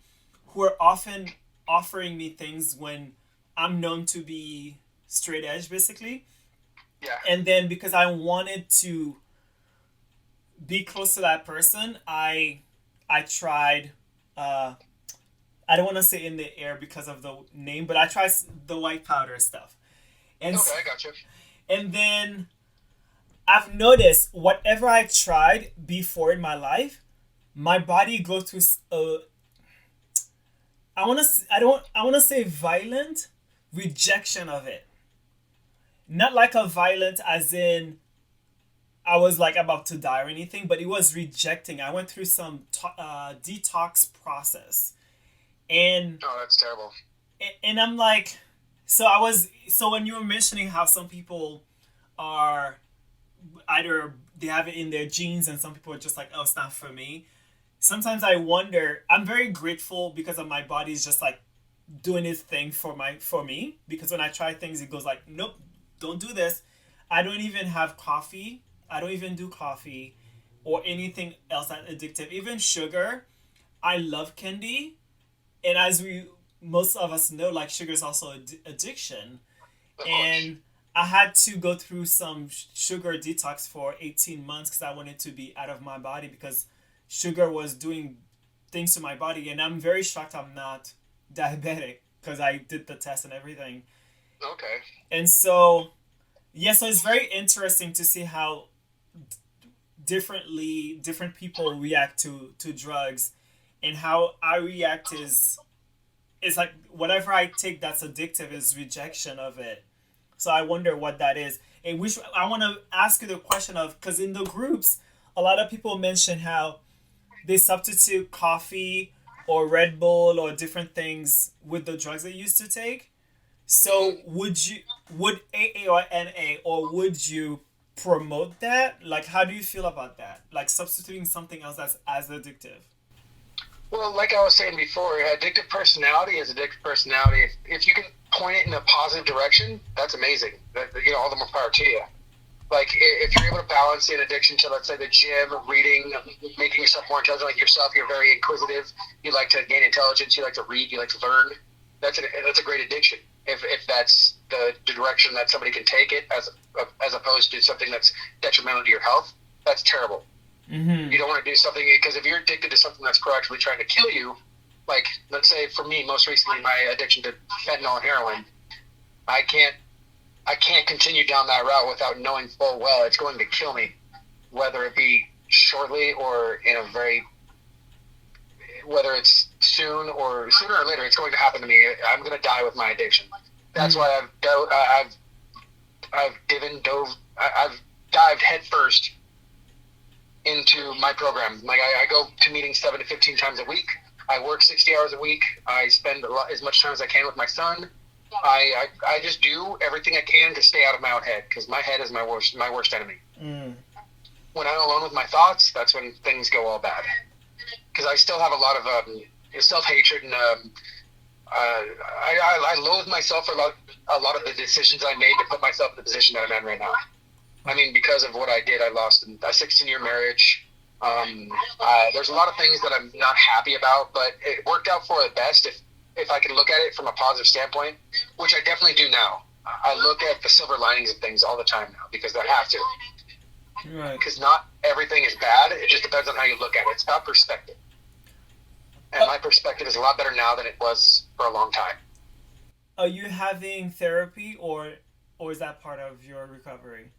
who are often offering me things when I'm known to be straight edge basically. Yeah. And then because I wanted to be close to that person, I tried uh I don't want to say in the air because of the name, but I tried the white powder stuff. And Okay, I got you. and then I've noticed whatever I tried before in my life, my body goes through I want to say violent rejection of it. Not like a violent as in I was like about to die or anything, but it was rejecting. I went through some detox process, and Oh, that's terrible. I'm like, So when you were mentioning how some people are either they have it in their genes and some people are just like, oh, it's not for me. Sometimes I wonder. I'm very grateful because of my body's just like doing its thing for me. Because when I try things, it goes like, nope, don't do this. I don't even have coffee. I don't even do coffee or anything else that's addictive. Even sugar. I love candy, and as we most of us know, like sugar is also addiction. Of course. And I had to go through some sugar detox for 18 months because I wanted to be out of my body because sugar was doing things to my body. And I'm very shocked I'm not diabetic because I did the test and everything. Okay. And so, yeah, so it's very interesting to see how different people react to drugs, and how I react is like whatever I take that's addictive is rejection of it. So I wonder what that is. And which I want to ask you the question of, because in the groups, a lot of people mention how they substitute coffee or Red Bull or different things with the drugs they used to take. So would AA or NA, or would you promote that? Like, how do you feel about that? Like substituting something else that's as addictive. Well, like I was saying before, addictive personality is addictive personality. If you can point it in a positive direction, that's amazing. All the more power to you. Like if you're able to balance an addiction to, let's say, the gym, reading, making yourself more intelligent, like yourself, you're very inquisitive. You like to gain intelligence. You like to read. You like to learn. That's a great addiction. If that's the direction that somebody can take it, as opposed to something that's detrimental to your health, that's terrible. Mm-hmm. You don't want to do something, because if you're addicted to something that's proactively trying to kill you, like let's say for me, most recently, my addiction to fentanyl and heroin, I can't continue down that route without knowing full well it's going to kill me, whether it be shortly or whether it's sooner or later, it's going to happen to me. I'm going to die with my addiction. That's why I've dived headfirst into my program. Like I go to meetings 7 to 15 times a week. I work 60 hours a week. I spend as much time as I can with my son. I just do everything I can to stay out of my own head, because my head is my worst enemy. Mm. When I'm alone with my thoughts, that's when things go all bad. Because I still have a lot of self-hatred, and I loathe myself for a lot of the decisions I made to put myself in the position that I'm in right now. I mean, because of what I did, I lost a 16-year marriage. There's a lot of things that I'm not happy about, but it worked out for the best if I can look at it from a positive standpoint, which I definitely do now. I look at the silver linings of things all the time now, because I have to. Right. Because not everything is bad. It just depends on how you look at it. It's about perspective. And my perspective is a lot better now than it was for a long time. Are you having therapy, or is that part of your recovery?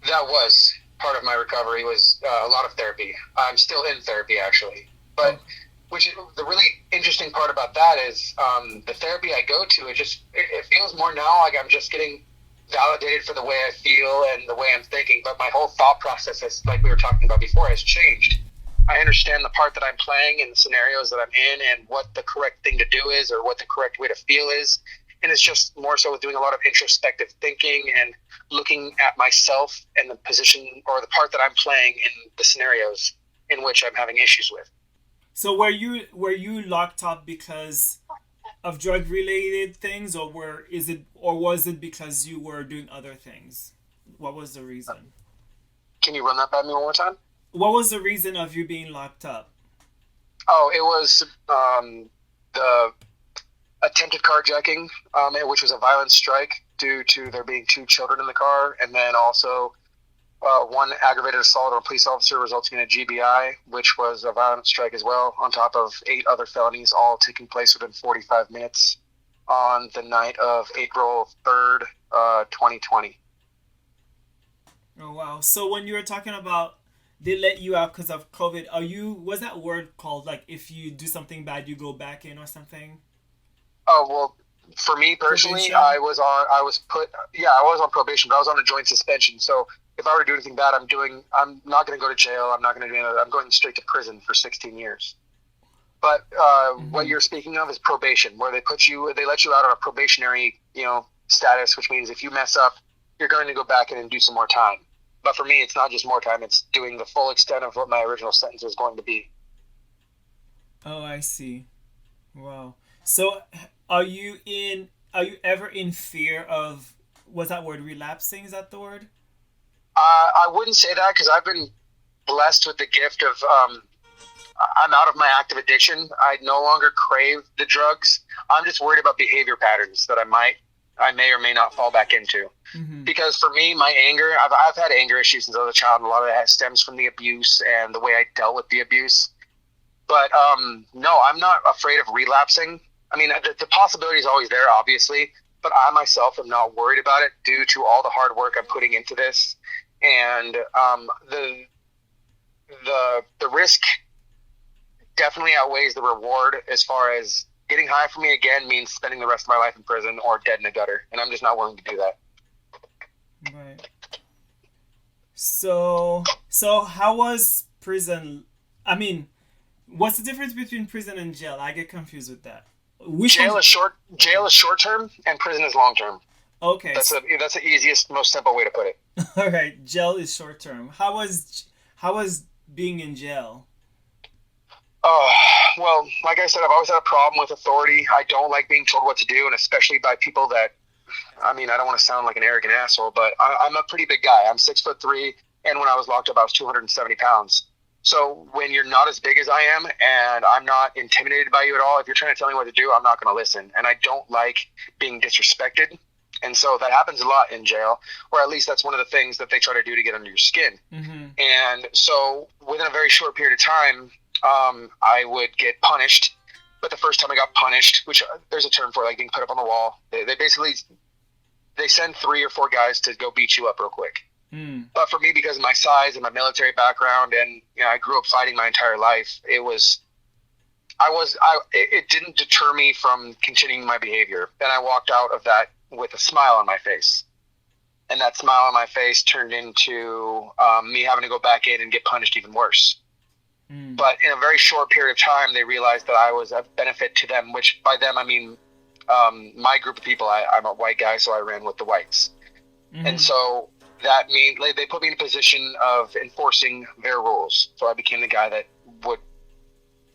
That was part of my recovery, was a lot of therapy. I'm still in therapy, actually. But which the really interesting part about that is the therapy I go to, it feels more now like I'm just getting validated for the way I feel and the way I'm thinking. But my whole thought process, like we were talking about before, has changed. I understand the part that I'm playing and the scenarios that I'm in, and what the correct thing to do is, or what the correct way to feel is. And it's just more so with doing a lot of introspective thinking and looking at myself and the position or the part that I'm playing in the scenarios in which I'm having issues with. So were you locked up because of drug related things, or was it because you were doing other things? What was the reason? Can you run that by me one more time? What was the reason of you being locked up? Oh, it was the attempted carjacking, which was a violent strike due to there being 2 children in the car, and then also one aggravated assault on a police officer resulting in a GBI, which was a violent strike as well, on top of 8 other felonies, all taking place within 45 minutes on the night of April 3rd, 2020. Oh wow! So when you were talking about they let you out because of COVID, was that word called, like, if you do something bad you go back in or something? Oh, well, for me personally, Probation? I was on probation, but I was on a joint suspension. So if I were to do anything bad, I'm not going to go to jail. I'm not going to do anything. I'm going straight to prison for 16 years. But what you're speaking of is probation, where they let you out on a probationary, status, which means if you mess up, you're going to go back in and do some more time. But for me, it's not just more time; it's doing the full extent of what my original sentence is going to be. Oh, I see. Wow. So, are you ever in fear of, what's that word, relapsing? Is that the word? I wouldn't say that because I've been blessed with the gift of I'm out of my active addiction. I no longer crave the drugs. I'm just worried about behavior patterns that I may or may not fall back into. Because for me, my anger, I've had anger issues since I was a child, and a lot of that stems from the abuse and the way I dealt with the abuse. But no, I'm not afraid of relapsing. I mean, the possibility is always there, obviously, but I myself am not worried about it due to all the hard work I'm putting into this. And the risk definitely outweighs the reward. As far as getting high for me again means spending the rest of my life in prison or dead in a gutter, and I'm just not willing to do that. Right. So how was prison? I mean, what's the difference between prison and jail? I get confused with that. Jail is short term, and prison is long term. Okay. That's the easiest, most simple way to put it. All right, jail is short term. How was being in jail? Well, like I said, I've always had a problem with authority. I don't like being told what to do, and especially by people that, I mean, I don't want to sound like an arrogant asshole, but I'm a pretty big guy. I'm 6'3", and when I was locked up, I was 270 pounds. So when you're not as big as I am, and I'm not intimidated by you at all, if you're trying to tell me what to do, I'm not going to listen. And I don't like being disrespected. And so that happens a lot in jail, or at least that's one of the things that they try to do to get under your skin. And so within a very short period of time, I would get punished. But the first time I got punished, which there's a term for, like being put up on the wall, they basically send 3 or 4 guys to go beat you up real quick. But for me, because of my size and my military background, and I grew up fighting my entire life, it didn't deter me from continuing my behavior. And I walked out of that with a smile on my face. And that smile on my face turned into me having to go back in and get punished even worse. But in a very short period of time, they realized that I was a benefit to them, which by them, I mean my group of people. I'm a white guy, so I ran with the whites. And so that means they put me in a position of enforcing their rules. So I became the guy that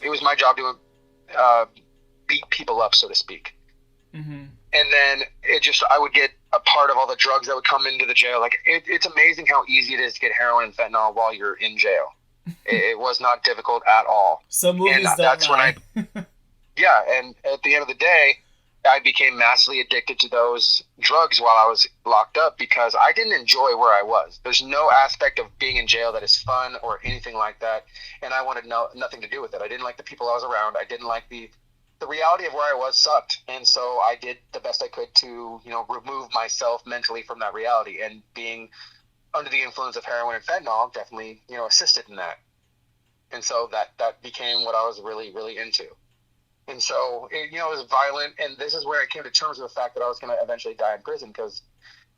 it was my job to beat people up, so to speak. And then I would get a part of all the drugs that would come into the jail. Like it's amazing how easy it is to get heroin and fentanyl while you're in jail. It was not difficult at all. Some movies don't lie. Yeah, and at the end of the day, I became massively addicted to those drugs while I was locked up because I didn't enjoy where I was. There's no aspect of being in jail that is fun or anything like that, and I wanted nothing to do with it. I didn't like the people I was around. I didn't like the reality of where I was sucked, and so I did the best I could to remove myself mentally from that reality, and being under the influence of heroin and fentanyl definitely assisted in that. And so that became what I was really, really into. And so, it was violent, and this is where I came to terms with the fact that I was going to eventually die in prison, because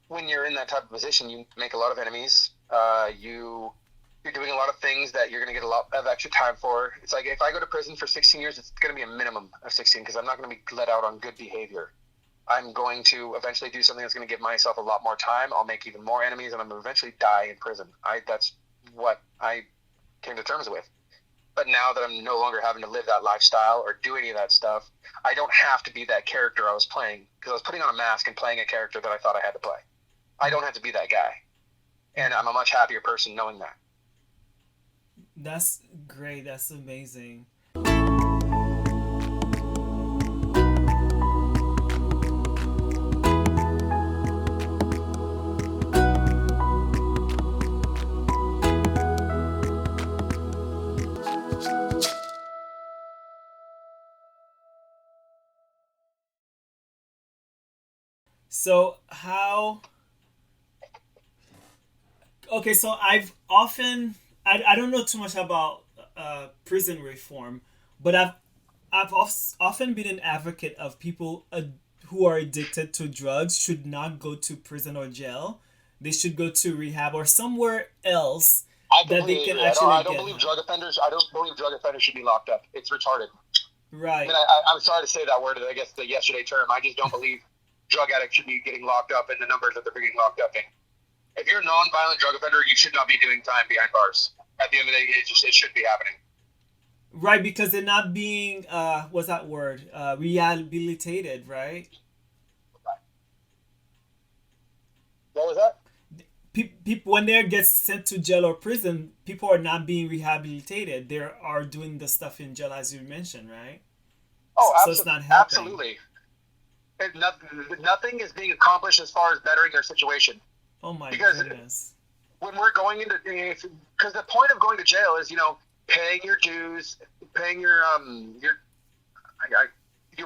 when you're in that type of position, you make a lot of enemies. You're doing a lot of things that you're going to get a lot of extra time for. It's like if I go to prison for 16 years, it's going to be a minimum of 16 because I'm not going to be let out on good behavior. I'm going to eventually do something that's going to give myself a lot more time. I'll make even more enemies, and I'm going to eventually die in prison. That's what I came to terms with. But now that I'm no longer having to live that lifestyle or do any of that stuff, I don't have to be that character I was playing, because I was putting on a mask and playing a character that I thought I had to play. I don't have to be that guy. And I'm a much happier person knowing that. That's great. That's amazing. So so I've often, I don't know too much about prison reform, but I've often been an advocate of people who are addicted to drugs should not go to prison or jail. They should go to rehab or somewhere else that they can actually I don't believe drug offenders should be locked up. It's retarded. Right. I mean, I'm sorry to say that word, I guess the yesterday term. I just don't believe drug addicts should be getting locked up in the numbers that they're being locked up in. If you're a non-violent drug offender, you should not be doing time behind bars. At the end of the day, it should be happening. Right, because they're not being what's that word? Rehabilitated, right? What was that? People when they get sent to jail or prison, people are not being rehabilitated. They are doing the stuff in jail, as you mentioned, right? Oh, So it's not helping. absolutely. Nothing is being accomplished as far as bettering their situation. Oh my because goodness. When we're going into, because the point of going to jail is, paying your dues, paying your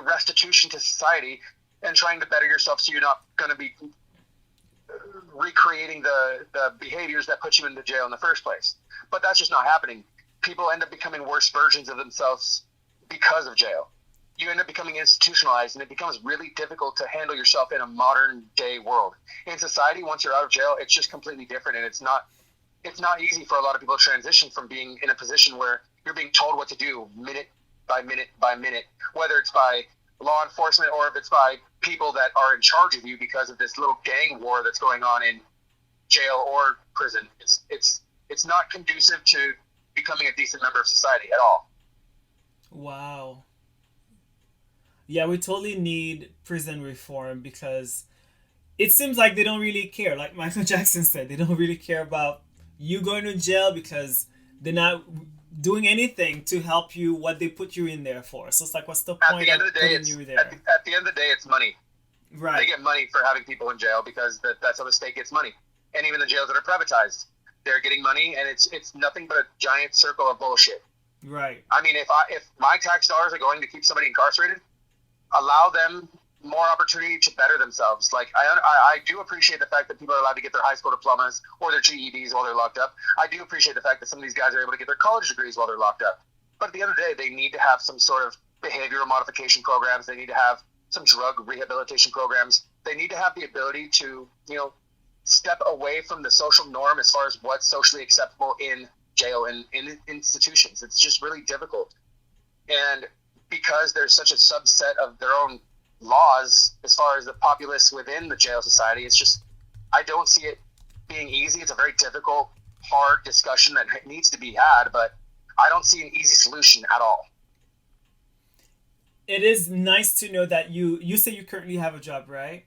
restitution to society, and trying to better yourself so you're not going to be recreating the behaviors that put you into jail in the first place. But that's just not happening. People end up becoming worse versions of themselves because of jail. You end up becoming institutionalized, and it becomes really difficult to handle yourself in a modern day world. In society, once you're out of jail, it's just completely different, and it's not easy for a lot of people to transition from being in a position where you're being told what to do minute by minute by minute, whether it's by law enforcement or if it's by people that are in charge of you because of this little gang war that's going on in jail or prison. It's not conducive to becoming a decent member of society at all. Wow. Yeah, we totally need prison reform because it seems like they don't really care. Like Michael Jackson said, they don't really care about you going to jail because they're not doing anything to help you what they put you in there for. So it's like, what's the point of putting you there? At the end of the day, it's money. Right. They get money for having people in jail because that's how the state gets money. And even the jails that are privatized, they're getting money, and it's nothing but a giant circle of bullshit. Right. I mean, if my tax dollars are going to keep somebody incarcerated, allow them more opportunity to better themselves. Like I do appreciate the fact that people are allowed to get their high school diplomas or their GEDs while they're locked up. I do appreciate the fact that some of these guys are able to get their college degrees while they're locked up. But at the end of the day, they need to have some sort of behavioral modification programs. They need to have some drug rehabilitation programs. They need to have the ability to, step away from the social norm as far as what's socially acceptable in jail and in institutions. It's just really difficult. And because there's such a subset of their own laws as far as the populace within the jail society, it's just, I don't see it being easy. It's a very difficult, hard discussion that needs to be had, but I don't see an easy solution at all. It is nice to know that you say you currently have a job, right?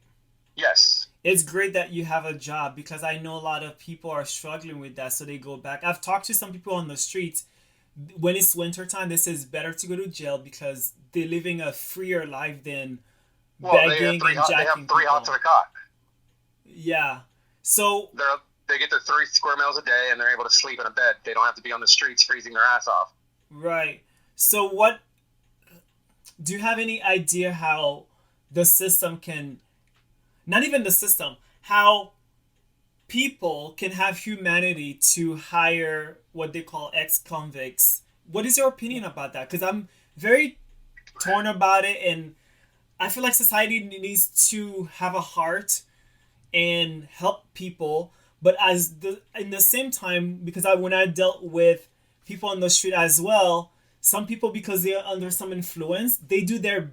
Yes. It's great that you have a job because I know a lot of people are struggling with that, so they go back. I've talked to some people on the streets. When it's winter time, they say it's better to go to jail because they're living a freer life than begging and jacking. They have three hots in a cot. Yeah. So they get their 3 square meals a day, and they're able to sleep in a bed. They don't have to be on the streets freezing their ass off. Right. So what do you have any idea how the system can, not even the system, how people can have humanity to hire what they call ex-convicts? What is your opinion about that? Because I'm very torn about it, and I feel like society needs to have a heart and help people, but in the same time, because when I dealt with people on the street as well, some people, because they're under some influence, they do their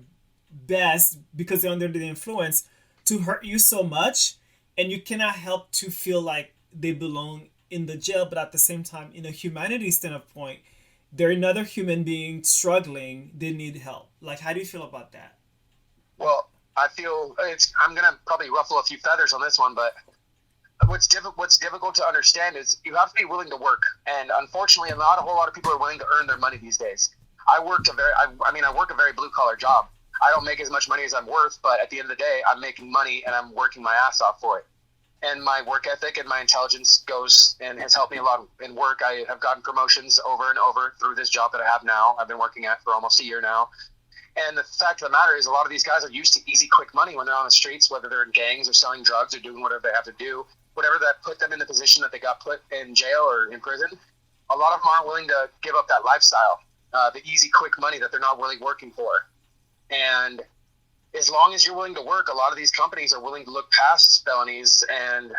best because they're under the influence to hurt you so much, and you cannot help to feel like they belong in the jail, but at the same time, in a humanity standpoint, they're another human being struggling, they need help. Like, how do you feel about that? Well, I feel I'm going to probably ruffle a few feathers on this one, but what's difficult to understand is you have to be willing to work. And unfortunately, not a whole lot of people are willing to earn their money these days. I work a very blue collar job. I don't make as much money as I'm worth, but at the end of the day, I'm making money and I'm working my ass off for it. And my work ethic and my intelligence goes and has helped me a lot in work. I have gotten promotions over and over through this job that I have now. I've been working at for almost a year now. And the fact of the matter is a lot of these guys are used to easy, quick money when they're on the streets, whether they're in gangs or selling drugs or doing whatever they have to do, whatever that put them in the position that they got put in jail or in prison. A lot of them aren't willing to give up that lifestyle, the easy, quick money that they're not really working for. And as long as you're willing to work, a lot of these companies are willing to look past felonies. And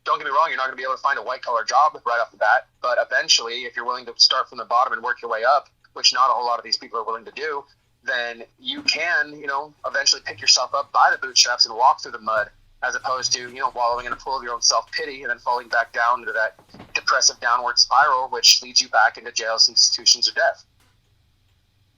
don't get me wrong, you're not going to be able to find a white collar job right off the bat. But eventually, if you're willing to start from the bottom and work your way up, which not a whole lot of these people are willing to do, then you can, eventually pick yourself up by the bootstraps and walk through the mud, as opposed to, wallowing in a pool of your own self-pity and then falling back down into that depressive downward spiral, which leads you back into jails, institutions, or death.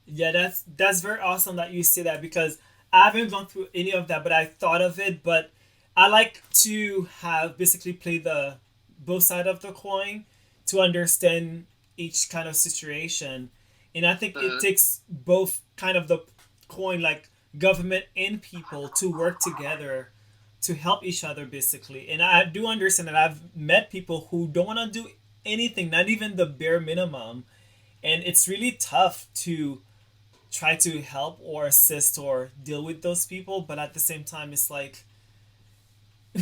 Yeah, that's very awesome that you say that, because I haven't gone through any of that, but I thought of it. But I like to have basically play the both side of the coin to understand each kind of situation. And I think it takes both kind of the coin, like government and people, to work together to help each other, basically. And I do understand that I've met people who don't want to do anything, not even the bare minimum. And it's really tough to try to help or assist or deal with those people. But at the same time, it's like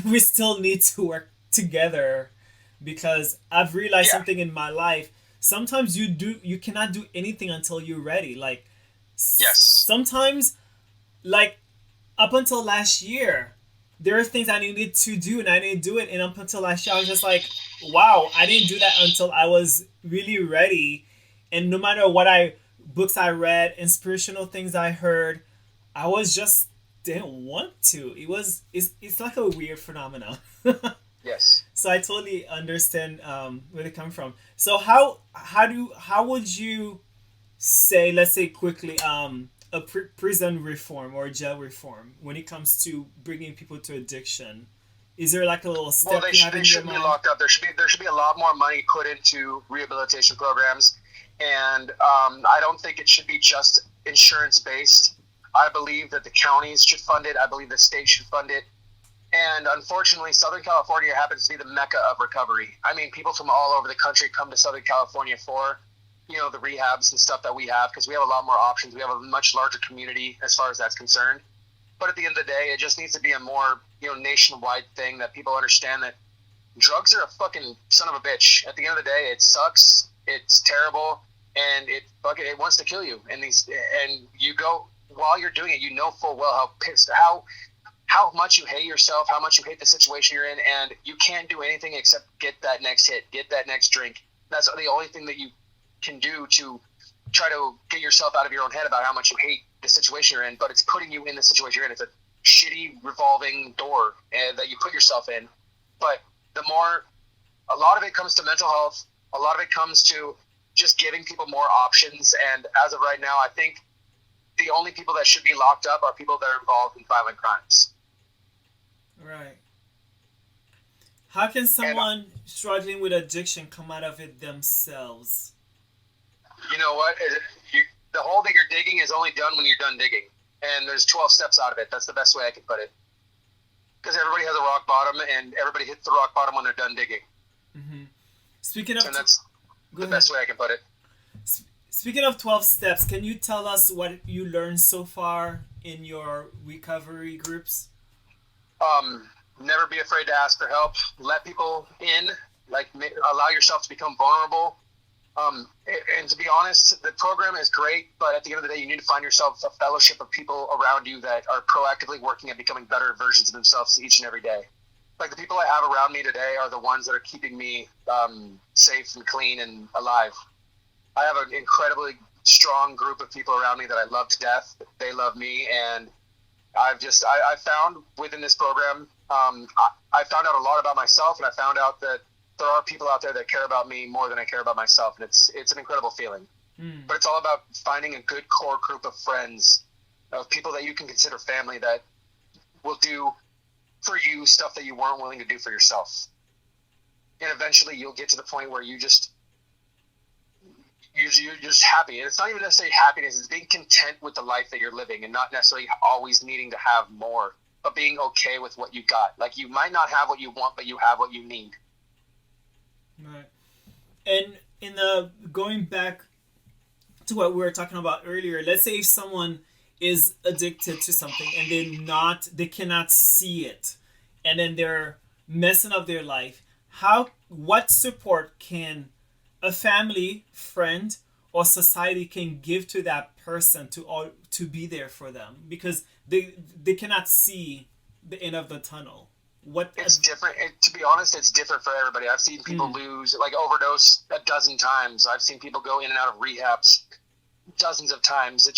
we still need to work together, because I've realized something in my life. Sometimes you cannot do anything until you're ready. Like, sometimes, like, up until last year, there are things I needed to do and I didn't do it. And up until last year, I was just like, wow, I didn't do that until I was really ready. And no matter what books I read, inspirational things I heard, I was just didn't want to. It's like a weird phenomenon. Yes. So I totally understand where they come from. So how would you say, let's say quickly, a prison reform or jail reform when it comes to bringing people to addiction? Is there like a little step? Well, they shouldn't be locked up. There should be a lot more money put into rehabilitation programs, and I don't think it should be just insurance based. I believe that the counties should fund it. I believe the state should fund it. And unfortunately, Southern California happens to be the mecca of recovery. I mean, people from all over the country come to Southern California for, the rehabs and stuff that we have, because we have a lot more options. We have a much larger community as far as that's concerned. But at the end of the day, it just needs to be a more, nationwide thing that people understand that drugs are a fucking son of a bitch. At the end of the day, it sucks. It's terrible, and it wants to kill you. And you go, while you're doing it, you know full well how much you hate yourself, how much you hate the situation you're in, and you can't do anything except get that next hit, get that next drink. That's the only thing that you can do to try to get yourself out of your own head about how much you hate the situation you're in, but it's putting you in the situation you're in. It's a shitty revolving door that you put yourself in. But a lot of it comes to mental health. A lot of it comes to just giving people more options. And as of right now, I think the only people that should be locked up are people that are involved in violent crimes. Right. How can someone struggling with addiction come out of it themselves? You know what? The hole that you're digging is only done when you're done digging. And there's 12 steps out of it. That's the best way I can put it. Because everybody has a rock bottom, and everybody hits the rock bottom when they're done digging. Mm-hmm. And that's the best way I can put it. Speaking of 12 steps, can you tell us what you learned so far in your recovery groups? Never be afraid to ask for help. Let people in. Allow yourself to become vulnerable. And to be honest, the program is great, but at the end of the day, you need to find yourself a fellowship of people around you that are proactively working at becoming better versions of themselves each and every day. Like, the people I have around me today are the ones that are keeping me safe and clean and alive. I have an incredibly strong group of people around me that I love to death. They love me, and I found within this program, I found out a lot about myself, and I found out that there are people out there that care about me more than I care about myself, and it's an incredible feeling. But it's all about finding a good core group of friends, of people that you can consider family, that will do for you stuff that you weren't willing to do for yourself. And eventually you'll get to the point where you're just happy. And it's not even necessarily happiness, it's being content with the life that you're living and not necessarily always needing to have more, but being okay with what you got. Like, you might not have what you want, but you have what you need. Right. And going back to what we were talking about earlier, let's say if someone is addicted to something and they cannot see it, and then they're messing up their life, what support can a family, friend, or society can give to that person to be there for them, because they cannot see the end of the tunnel? It's different. To be honest, it's different for everybody. I've seen people overdose a dozen times. I've seen people go in and out of rehabs dozens of times.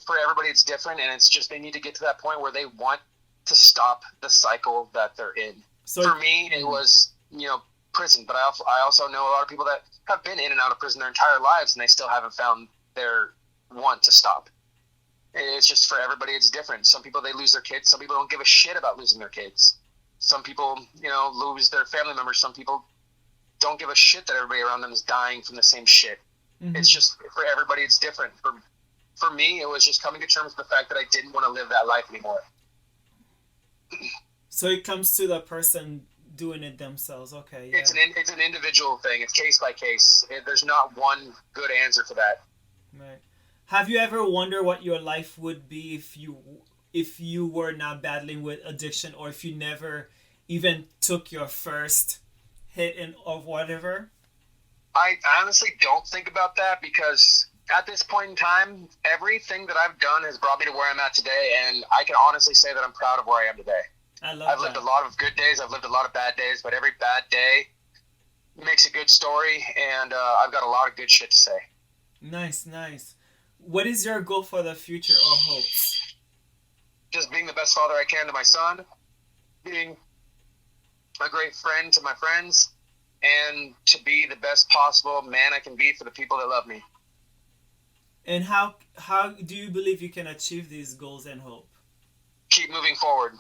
For everybody, it's different, and it's just they need to get to that point where they want to stop the cycle that they're in. So for me, it was, prison, but I also know a lot of people that have been in and out of prison their entire lives, and they still haven't found their want to stop. It's just for everybody, it's different. Some people, they lose their kids. Some people don't give a shit about losing their kids. Some people, lose their family members. Some people don't give a shit that everybody around them is dying from the same shit. Mm-hmm. It's just, for everybody, it's different. For me, it was just coming to terms with the fact that I didn't want to live that life anymore. So it comes to the person doing it themselves. Okay. Yeah. It's an individual thing. It's case by case. There's not one good answer for that. Right. Have you ever wondered what your life would be if you were not battling with addiction, or if you never even took your first hit of whatever? I honestly don't think about that, because at this point in time, everything that I've done has brought me to where I'm at today, and I can honestly say that I'm proud of where I am today. I've lived a lot of good days. I've lived a lot of bad days, but every bad day makes a good story, and I've got a lot of good shit to say. Nice. What is your goal for the future or hopes? Just being the best father I can to my son, being a great friend to my friends, and to be the best possible man I can be for the people that love me. And how do you believe you can achieve these goals and hope? Keep moving forward.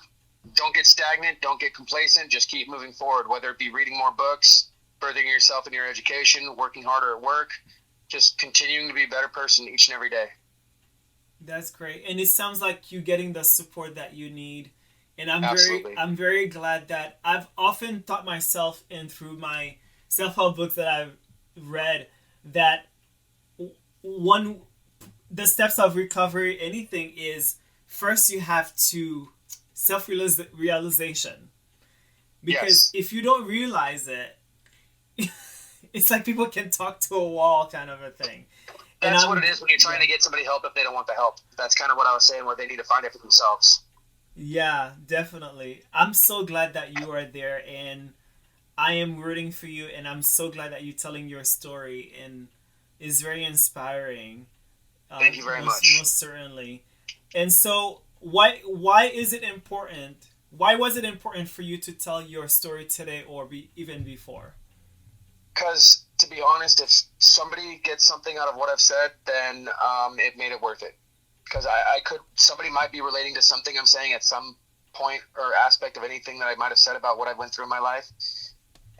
Don't get stagnant. Don't get complacent. Just keep moving forward, whether it be reading more books, furthering yourself in your education, working harder at work, just continuing to be a better person each and every day. That's great. And it sounds like you're getting the support that you need. And I'm very glad that I've often taught myself, and through my self-help books that I've read, that the steps of recovery, anything, is first you have to self-realization. Because if you don't realize it, it's like people can talk to a wall kind of a thing. That's what it is when you're trying to get somebody help if they don't want the help. That's kind of what I was saying, where they need to find it for themselves. Yeah, definitely. I'm so glad that you are there, and I am rooting for you, and I'm so glad that you're telling your story, and it's very inspiring. Thank you very much. Most certainly. And so why is it important? Why was it important for you to tell your story today, or even before? Because, to be honest, if somebody gets something out of what I've said, then it made it worth it. Because somebody might be relating to something I'm saying at some point or aspect of anything that I might have said about what I went through in my life.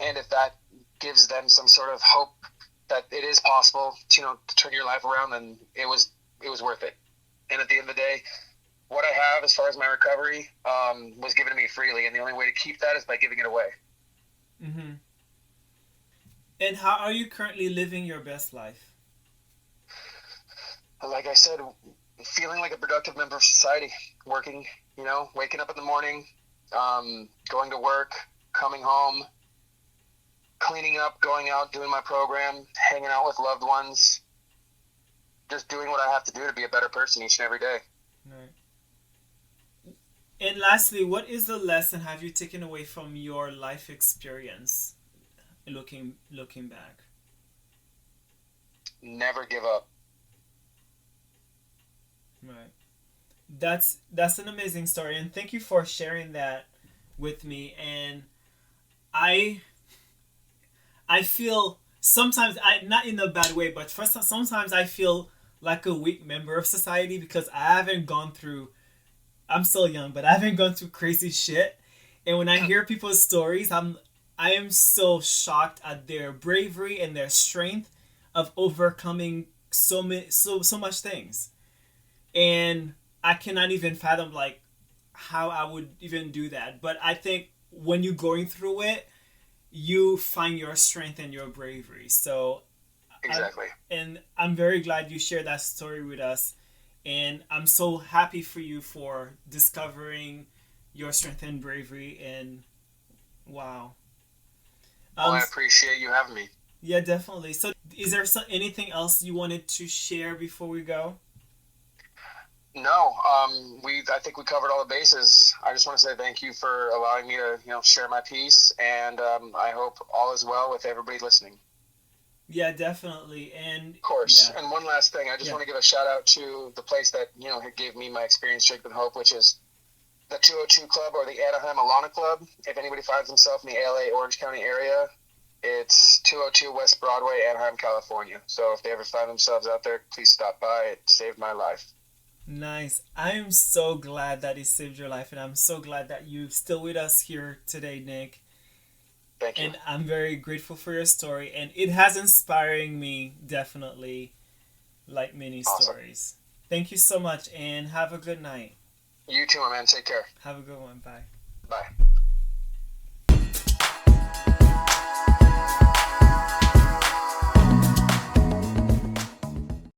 And if that gives them some sort of hope that it is possible to turn your life around, then it was worth it. And at the end of the day, what I have as far as my recovery was given to me freely, and the only way to keep that is by giving it away. Mm-hmm. And how are you currently living your best life? Like I said, feeling like a productive member of society, working, waking up in the morning, going to work, coming home, cleaning up, going out, doing my program, hanging out with loved ones, just doing what I have to do to be a better person each and every day. Right. And lastly, what is the lesson have you taken away from your life experience, looking back? Never give up. Right. That's an amazing story, and thank you for sharing that with me. And I feel sometimes, not in a bad way, but sometimes I feel like a weak member of society, because I'm still young, but I haven't gone through crazy shit. And when I hear people's stories, I am so shocked at their bravery and their strength of overcoming so much things. And I cannot even fathom how I would even do that. But I think when you're going through it, you find your strength and your bravery. So exactly. I'm very glad you shared that story with us. And I'm so happy for you for discovering your strength and bravery. And wow. Well, I appreciate you having me. Yeah, definitely. So is there anything else you wanted to share before we go? No, I think we covered all the bases. I just want to say thank you for allowing me to, share my piece, and I hope all is well with everybody listening. Yeah, definitely. And Of course. yeah, And one last thing, I just yeah. want to give a shout out to the place that, gave me my experience drinking hope, which is the 202 Club, or the Anaheim Alana Club. If anybody finds himself in the LA Orange County area, it's 202 West Broadway, Anaheim, California. So if they ever find themselves out there, please stop by. It saved my life. Nice. I'm so glad that it saved your life, and I'm so glad that you're still with us here today, Nick. Thank you. And I'm very grateful for your story, and it has inspired me definitely, like many Awesome. stories. Thank you so much, and have a good night. You too, my man. Take care. Have a good one. Bye. Bye.